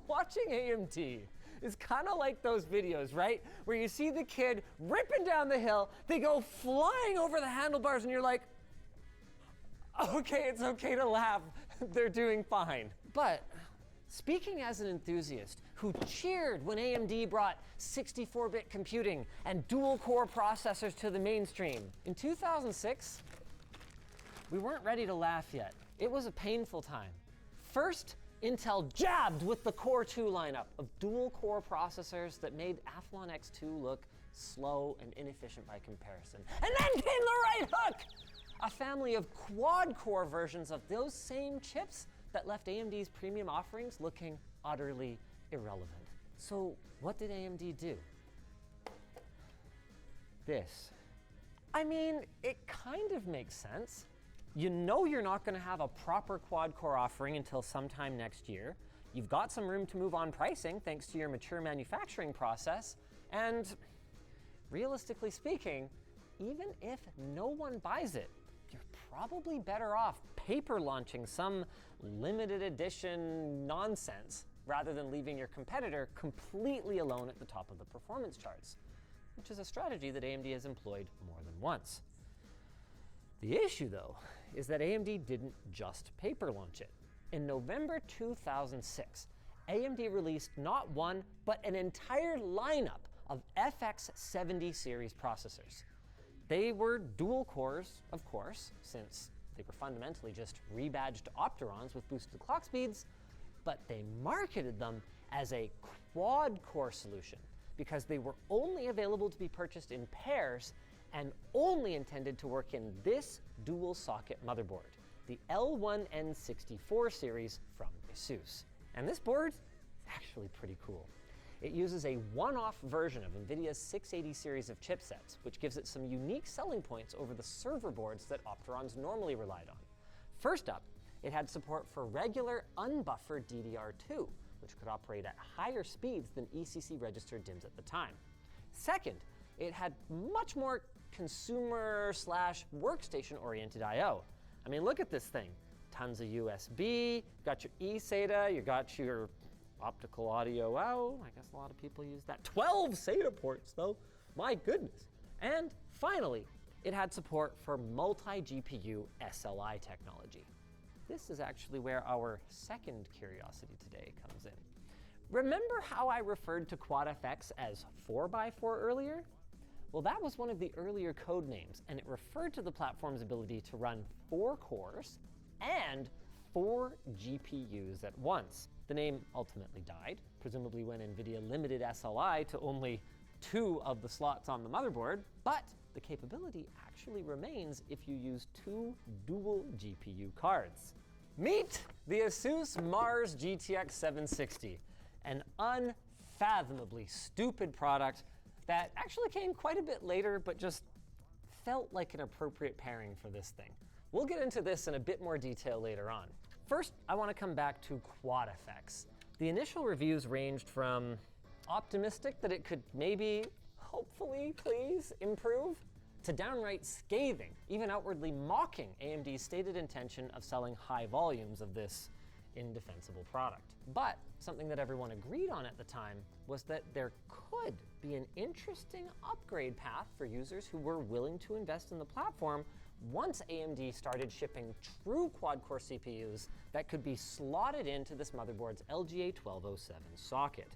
Watching AMD is kind of like those videos, right? Where you see the kid ripping down the hill, they go flying over the handlebars, and you're like, okay, it's okay to laugh. They're doing fine. But speaking as an enthusiast who cheered when AMD brought 64-bit computing and dual-core processors to the mainstream, in 2006, we weren't ready to laugh yet. It was a painful time. First, Intel jabbed with the Core 2 lineup of dual-core processors that made Athlon X2 look slow and inefficient by comparison. And then came the right hook! A family of quad-core versions of those same chips that left AMD's premium offerings looking utterly irrelevant. So what did AMD do? This. I mean, it kind of makes sense. You know you're not going to have a proper quad-core offering until sometime next year. You've got some room to move on pricing thanks to your mature manufacturing process. And realistically speaking, even if no one buys it, you're probably better off paper launching some limited edition nonsense rather than leaving your competitor completely alone at the top of the performance charts, which is a strategy that AMD has employed more than once. The issue, though, is that AMD didn't just paper launch it. In November 2006, AMD released not one, but an entire lineup of FX70 series processors. They were dual cores, of course, since they were fundamentally just rebadged Opterons with boosted clock speeds, but they marketed them as a quad-core solution because they were only available to be purchased in pairs and only intended to work in this dual-socket motherboard, the L1N64 series from ASUS. And this board is actually pretty cool. It uses a one-off version of NVIDIA's 680 series of chipsets, which gives it some unique selling points over the server boards that Opterons normally relied on. First up, it had support for regular unbuffered DDR2, which could operate at higher speeds than ECC-registered DIMMs at the time. Second, it had much more consumer/workstation-oriented I/O. I mean, look at this thing. Tons of USB, you got your eSATA, you got your optical audio out. I guess a lot of people use that. 12 SATA ports, though. My goodness. And finally, it had support for multi-GPU SLI technology. This is actually where our second curiosity today comes in. Remember how I referred to QuadFX as 4x4 earlier? Well, that was one of the earlier code names, and it referred to the platform's ability to run 4 cores and 4 GPUs at once. The name ultimately died, presumably when NVIDIA limited SLI to only 2 of the slots on the motherboard, but the capability actually remains if you use 2 dual GPU cards. Meet the ASUS Mars GTX 760, an unfathomably stupid product that actually came quite a bit later, but just felt like an appropriate pairing for this thing. We'll get into this in a bit more detail later on. First, I want to come back to QuadFX. The initial reviews ranged from optimistic that it could maybe, hopefully, please, improve, to downright scathing, even outwardly mocking AMD's stated intention of selling high volumes of this indefensible product. But something that everyone agreed on at the time was that there could be an interesting upgrade path for users who were willing to invest in the platform once AMD started shipping true quad-core CPUs that could be slotted into this motherboard's LGA 1207 socket.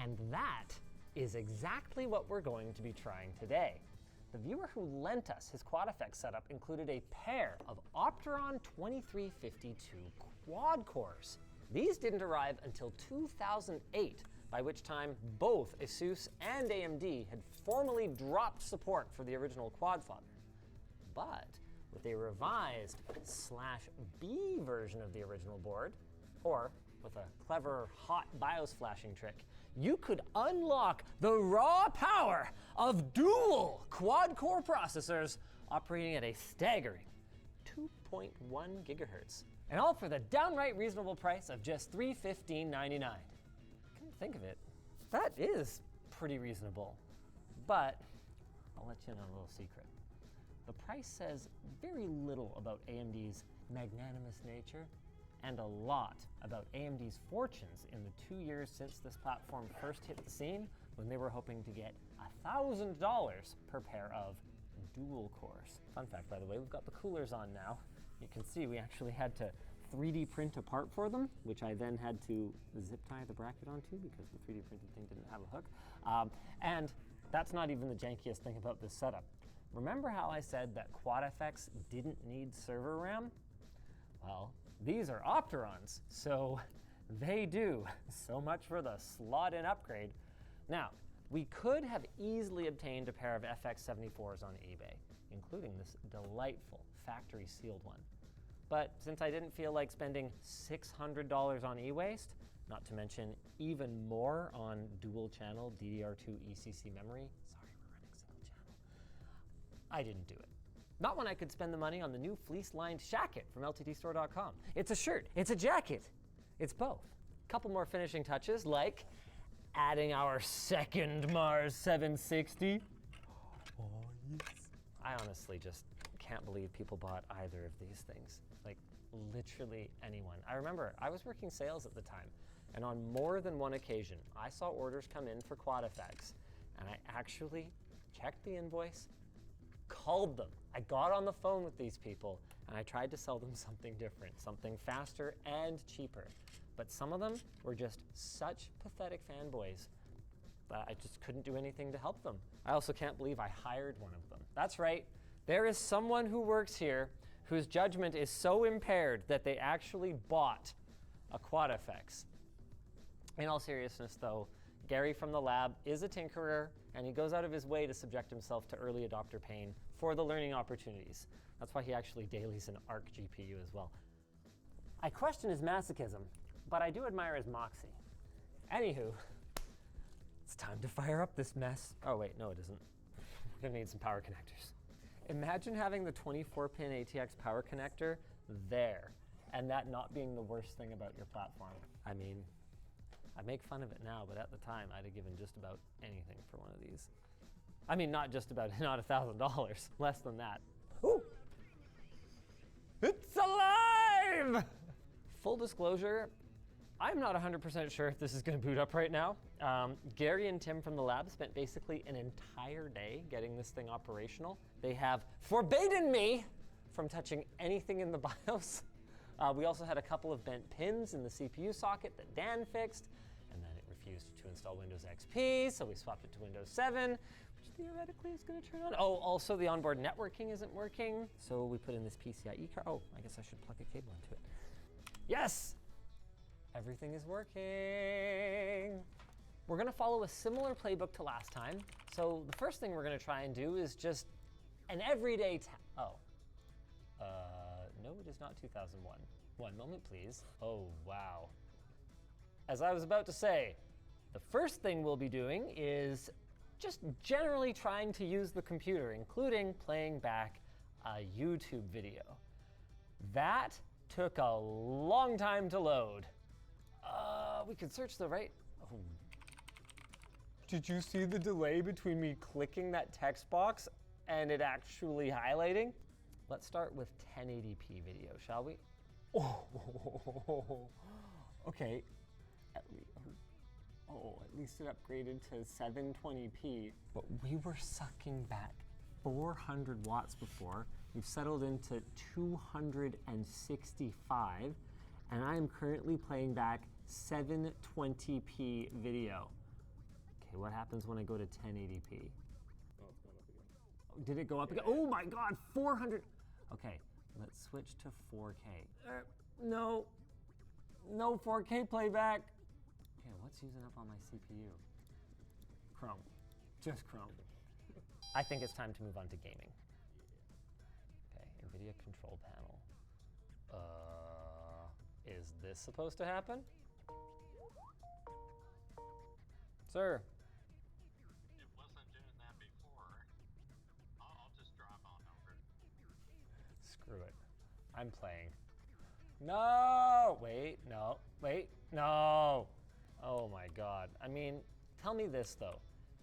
And that is exactly what we're going to be trying today. The viewer who lent us his QuadFX setup included a pair of Opteron 2352 quad cores. These didn't arrive until 2008, by which time both ASUS and AMD had formally dropped support for the original Quadfather. But with a revised /B version of the original board, or with a clever hot BIOS flashing trick, you could unlock the raw power of dual quad-core processors operating at a staggering 2.1 gigahertz. And all for the downright reasonable price of just $315.99. Come to think of it, that is pretty reasonable. But I'll let you in on a little secret. The price says very little about AMD's magnanimous nature and a lot about AMD's fortunes in the 2 years since this platform first hit the scene, when they were hoping to get $1,000 per pair of dual cores. Fun fact, by the way, we've got the coolers on now. You can see we actually had to 3D print a part for them, which I then had to zip tie the bracket onto because the 3D printed thing didn't have a hook. And that's not even the jankiest thing about this setup. Remember how I said that QuadFX didn't need server RAM? Well, these are Opterons, so they do. So much for the slot-in upgrade. Now, we could have easily obtained a pair of FX74s on eBay, including this delightful factory-sealed one. But since I didn't feel like spending $600 on e-waste, not to mention even more on dual-channel DDR2 ECC memory, sorry, we're running single channel, I didn't do it. Not when I could spend the money on the new fleece-lined shacket from LTDstore.com. It's a shirt, it's a jacket, it's both. Couple more finishing touches, like adding our second Mars 760. Oh, yes. I honestly just can't believe people bought either of these things. Like, literally anyone. I remember I was working sales at the time, and on more than one occasion, I saw orders come in for QuadFX, and I actually checked the invoice, called them. I got on the phone with these people and I tried to sell them something different, something faster and cheaper. But some of them were just such pathetic fanboys that I just couldn't do anything to help them. I also can't believe I hired one of them. That's right, there is someone who works here whose judgment is so impaired that they actually bought a QuadFX. In all seriousness though, Gary from the lab is a tinkerer, and he goes out of his way to subject himself to early adopter pain for the learning opportunities. That's why he actually dailies an ARC GPU as well. I question his masochism, but I do admire his moxie. Anywho, it's time to fire up this mess. Oh wait, no it isn't. We're gonna need some power connectors. Imagine having the 24-pin ATX power connector there, and that not being the worst thing about your platform. I mean, I make fun of it now, but at the time, I'd have given just about anything for one of these. I mean, not just about, not $1,000, less than that. Ooh! It's alive! Full disclosure, I'm not 100% sure if this is gonna boot up right now. Gary and Tim from the lab spent basically an entire day getting this thing operational. They have forbidden me from touching anything in the BIOS. We also had a couple of bent pins in the CPU socket that Dan fixed, and then it refused to install Windows XP, so we swapped it to Windows 7, which theoretically is going to turn on. Oh, also the onboard networking isn't working, so we put in this PCIe card. Oh, I guess I should plug a cable into it. Yes! Everything is working. We're going to follow a similar playbook to last time, so the first thing we're going to try and do is just an everyday no, it is not 2001. One moment, please. Oh, wow. As I was about to say, the first thing we'll be doing is just generally trying to use the computer, including playing back a YouTube video. That took a long time to load. We could search the right. Oh. Did you see the delay between me clicking that text box and it actually highlighting? Let's start with 1080p video, shall we? Oh, okay. At least it upgraded to 720p. But we were sucking back 400 watts before. We've settled into 265, and I am currently playing back 720p video. Okay, what happens when I go to 1080p? Oh, it's going up again. Oh, did it go up again? Oh my God, 400. Okay, let's switch to 4K. No 4K playback. Okay, what's using up on my CPU? Chrome, just Chrome. I think it's time to move on to gaming. Okay, NVIDIA control panel. Is this supposed to happen? Sir. It wasn't doing that before. I'll just drop on over. Screw it. I'm playing. No! Wait, no. Wait, no! Oh my God. I mean, tell me this though.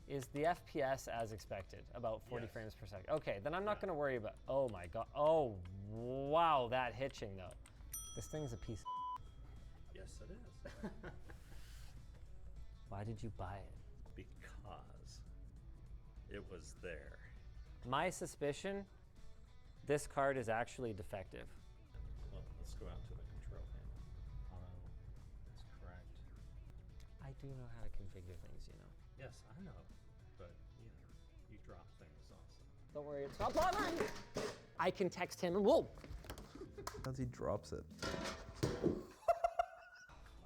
Is the FPS as expected? About 40 frames per second? Okay, then I'm not gonna worry about, oh my God. Oh, wow, that hitching though. This thing's a piece of Yes, it is. Why did you buy it? Because it was there. My suspicion, this card is actually defective. Well, let's go out to the control panel. That's correct. I do know how to configure things, you know. Yes, I know. But, you drop things also. Don't worry, it's not bothering me. I can text him and whoa! As he drops it.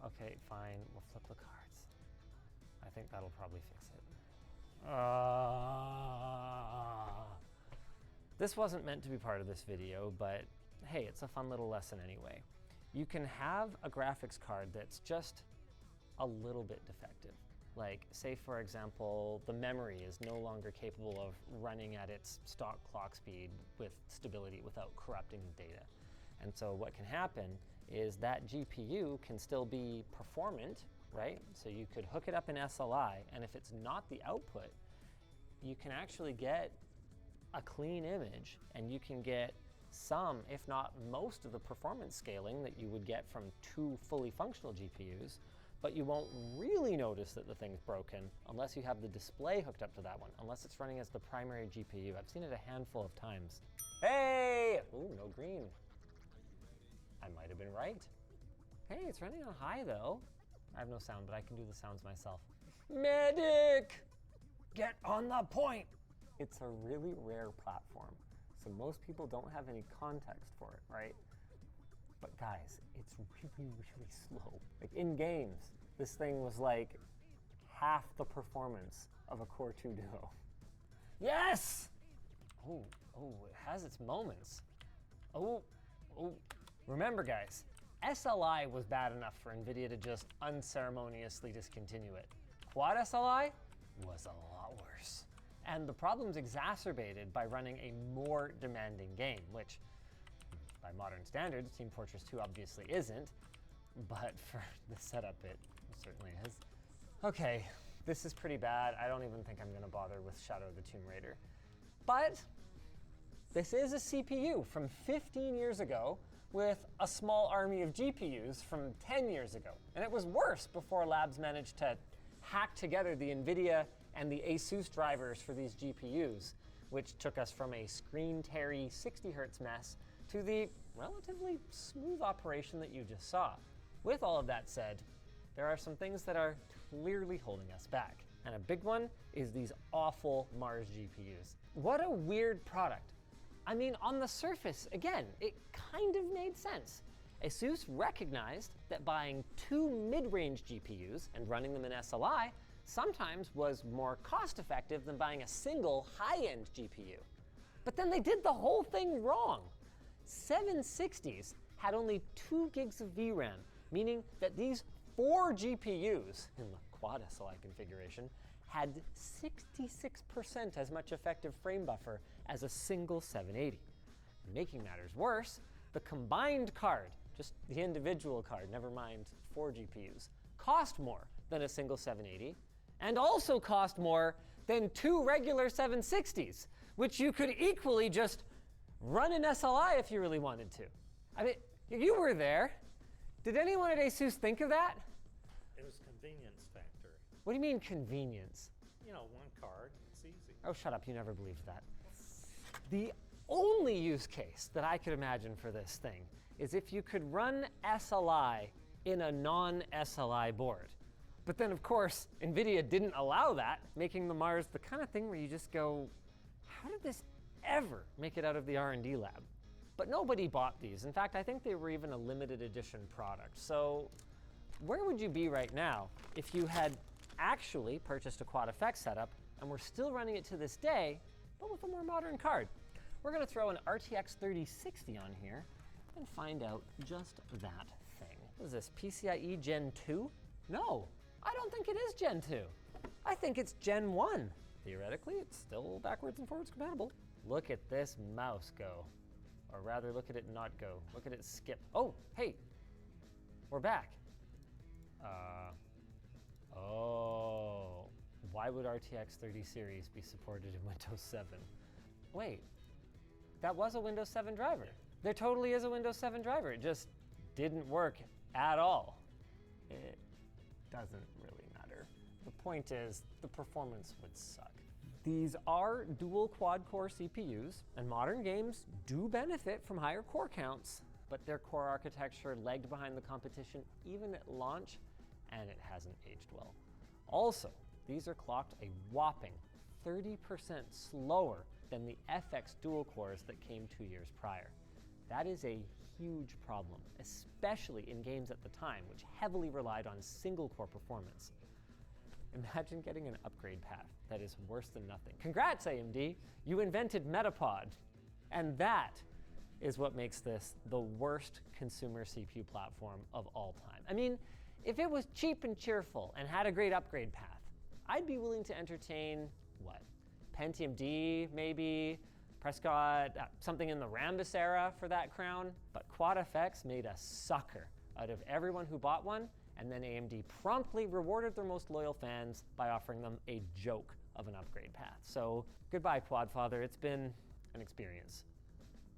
Okay, fine, we'll flip the cards. I think that'll probably fix it. This wasn't meant to be part of this video, but hey, it's a fun little lesson anyway. You can have a graphics card that's just a little bit defective. Like, say for example, the memory is no longer capable of running at its stock clock speed with stability without corrupting the data. And so what can happen is that GPU can still be performant, right? So you could hook it up in SLI, and if it's not the output, you can actually get a clean image, and you can get some, if not most of the performance scaling that you would get from two fully functional GPUs, but you won't really notice that the thing's broken unless you have the display hooked up to that one, unless it's running as the primary GPU. I've seen it a handful of times. Hey! Ooh, no green. I might have been right. Hey, it's running on high though. I have no sound, but I can do the sounds myself. Medic! Get on the point! It's a really rare platform, so most people don't have any context for it, right? But guys, it's really, really slow. Like in games, this thing was like half the performance of a Core 2 Duo. Yes! Oh, it has its moments. Oh. Remember guys, SLI was bad enough for NVIDIA to just unceremoniously discontinue it. Quad SLI was a lot worse. And the problem's exacerbated by running a more demanding game, which by modern standards, Team Fortress 2 obviously isn't, but for the setup it certainly is. Okay, this is pretty bad. I don't even think I'm gonna bother with Shadow of the Tomb Raider. But this is a CPU from 15 years ago with a small army of GPUs from 10 years ago. And it was worse before labs managed to hack together the NVIDIA and the ASUS drivers for these GPUs, which took us from a screen-teary 60 Hertz mess to the relatively smooth operation that you just saw. With all of that said, there are some things that are clearly holding us back. And a big one is these awful Mars GPUs. What a weird product. I mean, on the surface, again, it kind of made sense. ASUS recognized that buying two mid-range GPUs and running them in SLI sometimes was more cost-effective than buying a single high-end GPU. But then they did the whole thing wrong. 760s had only 2 gigs of VRAM, meaning that these 4 GPUs in the quad SLI configuration had 66% as much effective frame buffer as a single 780. Making matters worse, the combined card, just the individual card, never mind 4 GPUs, cost more than a single 780, and also cost more than 2 regular 760s, which you could equally just run in SLI if you really wanted to. I mean, you were there. Did anyone at ASUS think of that? It was convenience factor. What do you mean convenience? You know, one card, it's easy. Oh, shut up, you never believed that. The only use case that I could imagine for this thing is if you could run SLI in a non-SLI board. But then, of course, NVIDIA didn't allow that, making the Mars the kind of thing where you just go, how did this ever make it out of the R&D lab? But nobody bought these. In fact, I think they were even a limited edition product. So where would you be right now if you had actually purchased a Quad FX setup and we're still running it to this day, but with a more modern card? We're going to throw an RTX 3060 on here and find out just that thing. What is this, PCIe Gen 2? No, I don't think it is Gen 2. I think it's Gen 1. Theoretically, it's still backwards and forwards compatible. Look at this mouse go. Or rather, look at it not go. Look at it skip. Oh, hey, we're back. Oh, why would RTX 30 series be supported in Windows 7? Wait, that was a Windows 7 driver. There totally is a Windows 7 driver. It just didn't work at all. It doesn't really matter. The point is, the performance would suck. These are dual quad-core CPUs, and modern games do benefit from higher core counts, but their core architecture lagged behind the competition even at launch, and it hasn't aged well. Also, these are clocked a whopping 30% slower than the FX dual cores that came 2 years prior. That is a huge problem, especially in games at the time, which heavily relied on single core performance. Imagine getting an upgrade path that is worse than nothing. Congrats, AMD, you invented Metapod. And that is what makes this the worst consumer CPU platform of all time. I mean, if it was cheap and cheerful and had a great upgrade path, I'd be willing to entertain, what, Pentium D, maybe, Prescott, something in the Rambus era for that crown. But Quad FX made a sucker out of everyone who bought one, and then AMD promptly rewarded their most loyal fans by offering them a joke of an upgrade path. So goodbye, Quadfather. It's been an experience.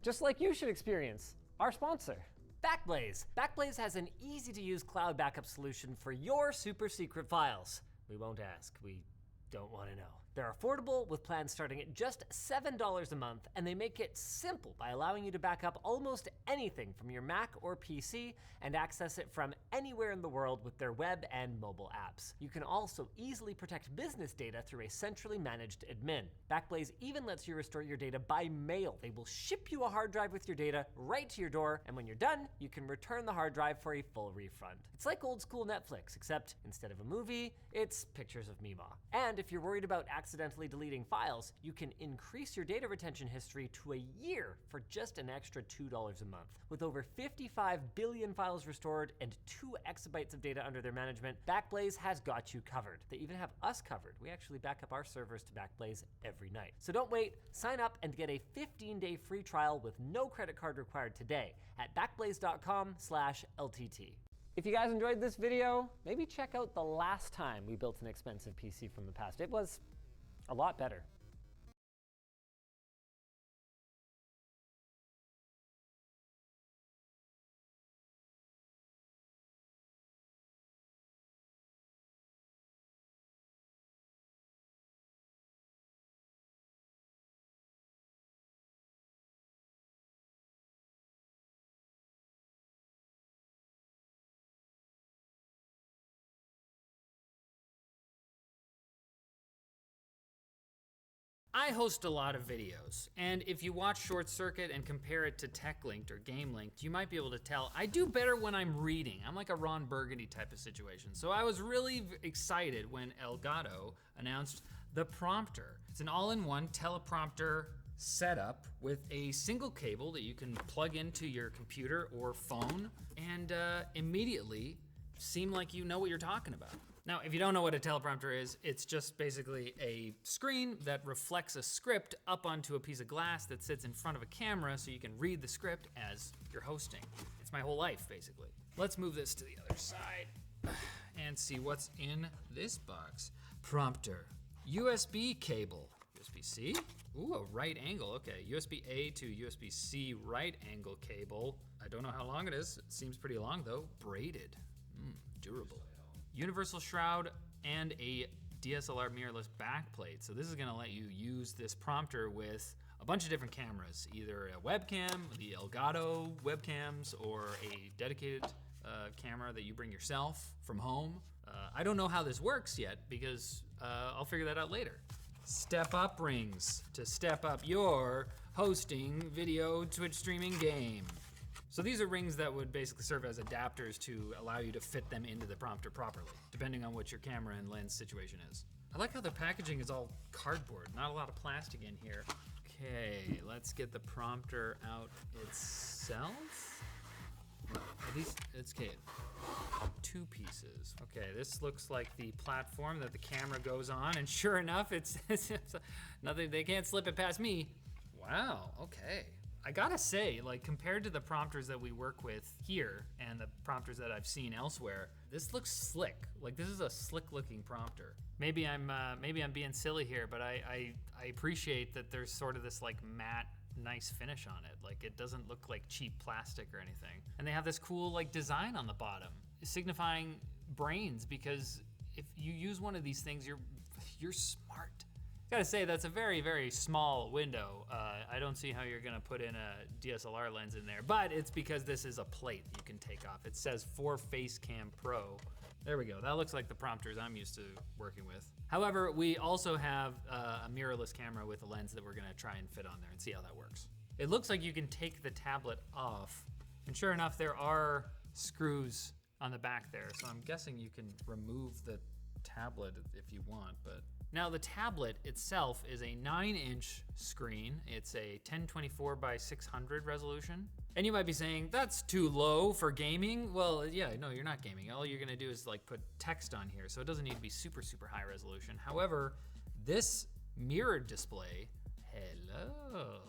Just like you should experience our sponsor. Backblaze. Backblaze has an easy-to-use cloud backup solution for your super secret files. We won't ask. We don't want to know. They're affordable with plans starting at just $7 a month, and they make it simple by allowing you to back up almost anything from your Mac or PC and access it from anywhere in the world with their web and mobile apps. You can also easily protect business data through a centrally managed admin. Backblaze even lets you restore your data by mail. They will ship you a hard drive with your data right to your door, and when you're done, you can return the hard drive for a full refund. It's like old school Netflix, except instead of a movie, it's pictures of Meemaw. And if you're worried about accidentally deleting files, you can increase your data retention history to a year for just an extra $2 a month. With over 55 billion files restored and 2 exabytes of data under their management, Backblaze has got you covered. They even have us covered. We actually back up our servers to Backblaze every night. So don't wait, sign up and get a 15-day free trial with no credit card required today at backblaze.com/LTT. If you guys enjoyed this video, maybe check out the last time we built an expensive PC from the past. It was a lot better. I host a lot of videos, and if you watch Short Circuit and compare it to TechLinked or GameLinked, you might be able to tell I do better when I'm reading. I'm like a Ron Burgundy type of situation. So I was really excited when Elgato announced the Prompter. It's an all-in-one teleprompter setup with a single cable that you can plug into your computer or phone and immediately seem like you know what you're talking about. Now, if you don't know what a teleprompter is, it's just basically a screen that reflects a script up onto a piece of glass that sits in front of a camera so you can read the script as you're hosting. It's my whole life, basically. Let's move this to the other side and see what's in this box. Prompter, USB cable, USB USB-C. Ooh, a right angle, okay. USB-A to USB-C right angle cable. I don't know how long it is. It seems pretty long though. Braided, durable. Universal shroud and a DSLR mirrorless backplate. So this is gonna let you use this prompter with a bunch of different cameras, either a webcam, the Elgato webcams, or a dedicated camera that you bring yourself from home. I don't know how this works yet because I'll figure that out later. Step up rings to step up your hosting video Twitch streaming game. So these are rings that would basically serve as adapters to allow you to fit them into the prompter properly, depending on what your camera and lens situation is. I like how the packaging is all cardboard, not a lot of plastic in here. Okay, let's get the prompter out itself. It's okay. 2 pieces. Okay, this looks like the platform that the camera goes on, and sure enough, it's nothing. They can't slip it past me. Wow. Okay. I gotta say, like compared to the prompters that we work with here and the prompters that I've seen elsewhere, this looks slick. Like this is a slick-looking prompter. Maybe I'm being silly here, but I appreciate that there's sort of this like matte, nice finish on it. Like it doesn't look like cheap plastic or anything. And they have this cool like design on the bottom, signifying brains, because if you use one of these things, you're smart. Gotta say, that's a very, very small window. I don't see how you're gonna put in a DSLR lens in there, but it's because this is a plate that you can take off. It says for Facecam Pro. There we go, that looks like the prompters I'm used to working with. However, we also have a mirrorless camera with a lens that we're gonna try and fit on there and see how that works. It looks like you can take the tablet off, and sure enough, there are screws on the back there, so I'm guessing you can remove the tablet if you want, but. Now the tablet itself is a 9-inch screen. It's a 1024 by 600 resolution. And you might be saying, that's too low for gaming. Well, yeah, no, you're not gaming. All you're gonna do is like put text on here, so it doesn't need to be super, super high resolution. However, this mirrored display, hello.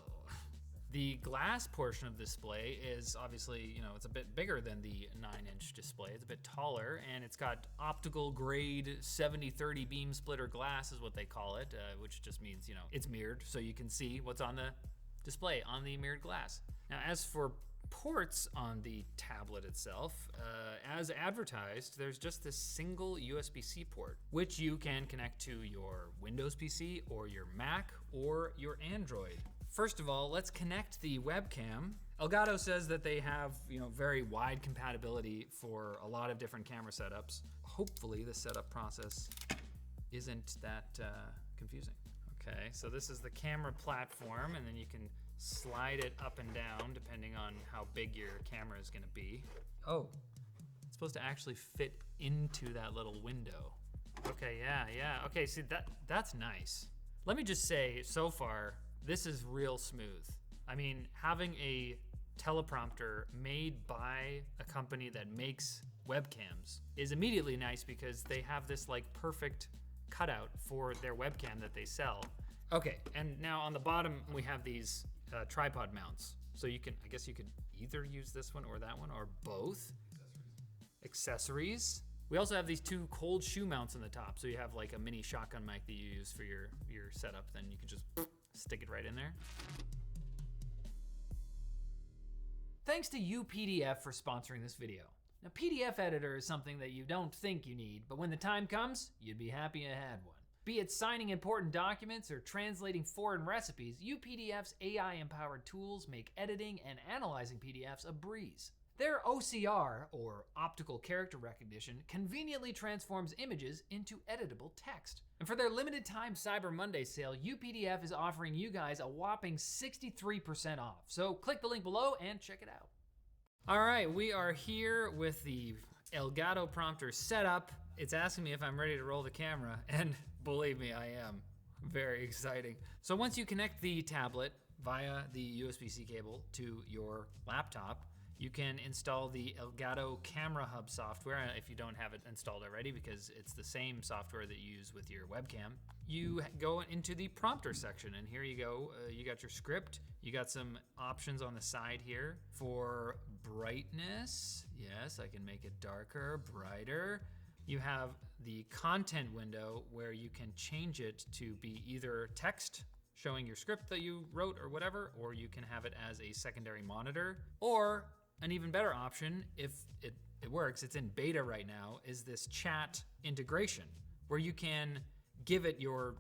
The glass portion of the display is obviously, it's a bit bigger than the 9-inch display. It's a bit taller, and it's got optical grade 70/30 beam splitter glass is what they call it, which just means, it's mirrored, so you can see what's on the display on the mirrored glass. Now, as for ports on the tablet itself, as advertised, there's just this single USB-C port, which you can connect to your Windows PC or your Mac or your Android. First of all, let's connect the webcam. Elgato says that they have, very wide compatibility for a lot of different camera setups. Hopefully the setup process isn't that confusing. Okay, so this is the camera platform, and then you can slide it up and down depending on how big your camera is gonna be. Oh, it's supposed to actually fit into that little window. Okay, yeah. Okay, see, that's nice. Let me just say, so far, this is real smooth. I mean, having a teleprompter made by a company that makes webcams is immediately nice because they have this like perfect cutout for their webcam that they sell. Okay, and now on the bottom we have these tripod mounts. So I guess you could either use this one or that one or both. Accessories. We also have these 2 cold shoe mounts on the top. So you have like a mini shotgun mic that you use for your setup. Then you can just stick it right in there. Thanks to UPDF for sponsoring this video. Now, PDF editor is something that you don't think you need, but when the time comes, you'd be happy you had one. Be it signing important documents or translating foreign recipes, UPDF's AI-empowered tools make editing and analyzing PDFs a breeze. Their OCR, or optical character recognition, conveniently transforms images into editable text. And for their limited time Cyber Monday sale, UPDF is offering you guys a whopping 63% off. So click the link below and check it out. All right, we are here with the Elgato prompter setup. It's asking me if I'm ready to roll the camera, and believe me, I am. Very exciting. So once you connect the tablet via the USB-C cable to your laptop, you can install the Elgato Camera Hub software if you don't have it installed already, because it's the same software that you use with your webcam. You go into the prompter section, and here you go. You got your script. You got some options on the side here for brightness. Yes, I can make it darker, brighter. You have the content window where you can change it to be either text showing your script that you wrote or whatever, or you can have it as a secondary monitor, or an even better option, if it works, it's in beta right now, is this chat integration, where you can give it your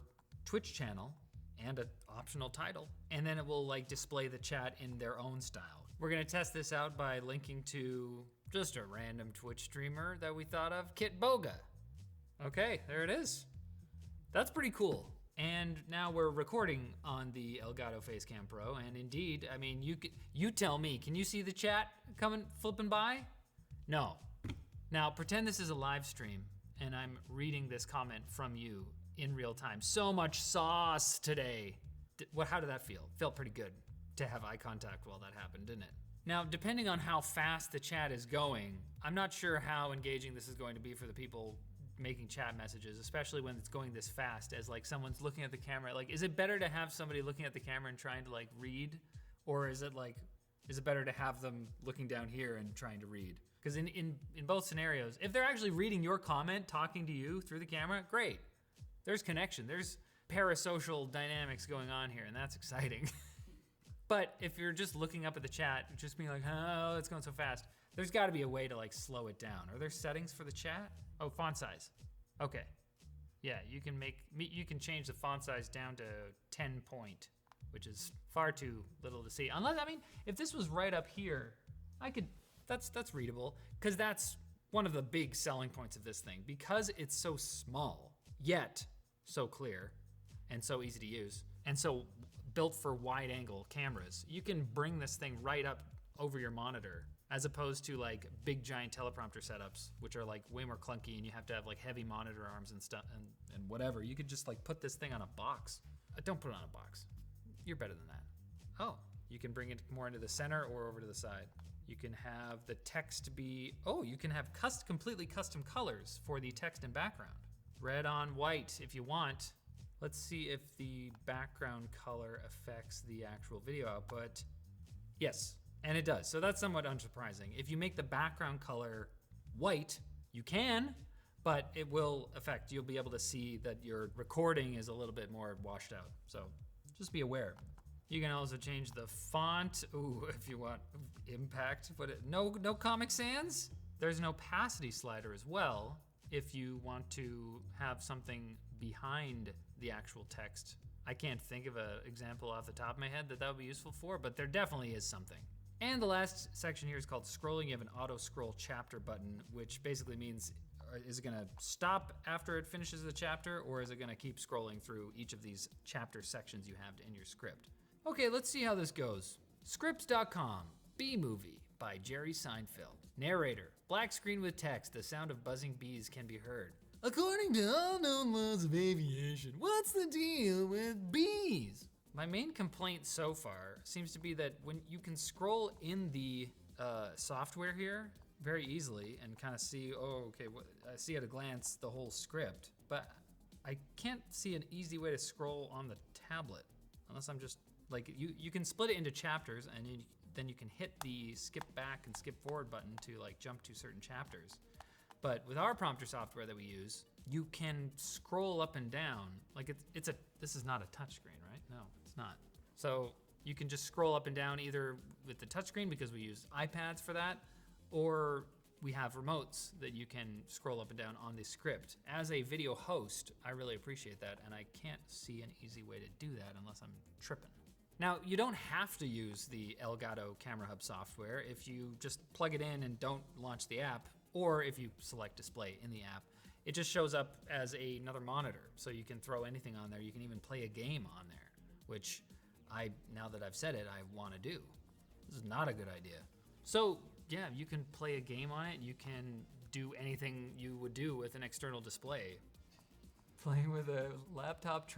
Twitch channel and an optional title, and then it will like display the chat in their own style. We're gonna test this out by linking to just a random Twitch streamer that we thought of, Kit Boga. Okay, there it is. That's pretty cool. And now we're recording on the Elgato Facecam Pro, and indeed, I mean, you tell me, can you see the chat flipping by? No. Now pretend this is a live stream, and I'm reading this comment from you in real time. So much sauce today. How did that feel? Felt pretty good to have eye contact while that happened, didn't it? Now, depending on how fast the chat is going, I'm not sure how engaging this is going to be for the people making chat messages, especially when it's going this fast, as like someone's looking at the camera. Like, is it better to have somebody looking at the camera and trying to like read? Or is it better to have them looking down here and trying to read? Because in both scenarios, if they're actually reading your comment, talking to you through the camera, great. There's connection, there's parasocial dynamics going on here, and that's exciting. But if you're just looking up at the chat, just being like, oh, it's going so fast, there's gotta be a way to like slow it down. Are there settings for the chat? Oh, font size. Okay. Yeah, you can change the font size down to 10 point, which is far too little to see. Unless, I mean, if this was right up here, that's readable, because that's one of the big selling points of this thing. Because it's so small, yet so clear, and so easy to use, and so built for wide angle cameras, you can bring this thing right up over your monitor, as opposed to like big giant teleprompter setups, which are like way more clunky, and you have to have like heavy monitor arms and stuff and whatever. You could just like put this thing on a box. Don't put it on a box. You're better than that. Oh, you can bring it more into the center or over to the side. You can have the text be, you can have completely custom colors for the text and background. Red on white if you want. Let's see if the background color affects the actual video output. Yes, and it does. So that's somewhat unsurprising. If you make the background color white, you can, but it will affect, you'll be able to see that your recording is a little bit more washed out. So just be aware. You can also change the font, if you want impact, but no Comic Sans. There's an opacity slider as well, if you want to have something behind the actual text. I can't think of an example off the top of my head that would be useful for, but there definitely is something. And the last section here is called scrolling. You have an auto scroll chapter button, which basically means, is it gonna stop after it finishes the chapter, or is it gonna keep scrolling through each of these chapter sections you have in your script? Okay, let's see how this goes. Scripts.com, B-Movie by Jerry Seinfeld. Narrator, black screen with text, the sound of buzzing bees can be heard. According to all known laws of aviation, what's the deal with bees? My main complaint so far seems to be that when you can scroll in the software here very easily and kind of see, I see at a glance the whole script, but I can't see an easy way to scroll on the tablet, unless I'm just, like, you can split it into chapters, and then you can hit the skip back and skip forward button to like jump to certain chapters. But with our prompter software that we use, you can scroll up and down. Like this is not a touchscreen, right? No, it's not. So you can just scroll up and down either with the touchscreen, because we use iPads for that, or we have remotes that you can scroll up and down on the script. As a video host, I really appreciate that, and I can't see an easy way to do that unless I'm tripping. Now, you don't have to use the Elgato Camera Hub software if you just plug it in and don't launch the app, or if you select display in the app. It just shows up as another monitor, so you can throw anything on there. You can even play a game on there, which now that I've said it, I want to do. This is not a good idea. So yeah, you can play a game on it. You can do anything you would do with an external display. Playing with a laptop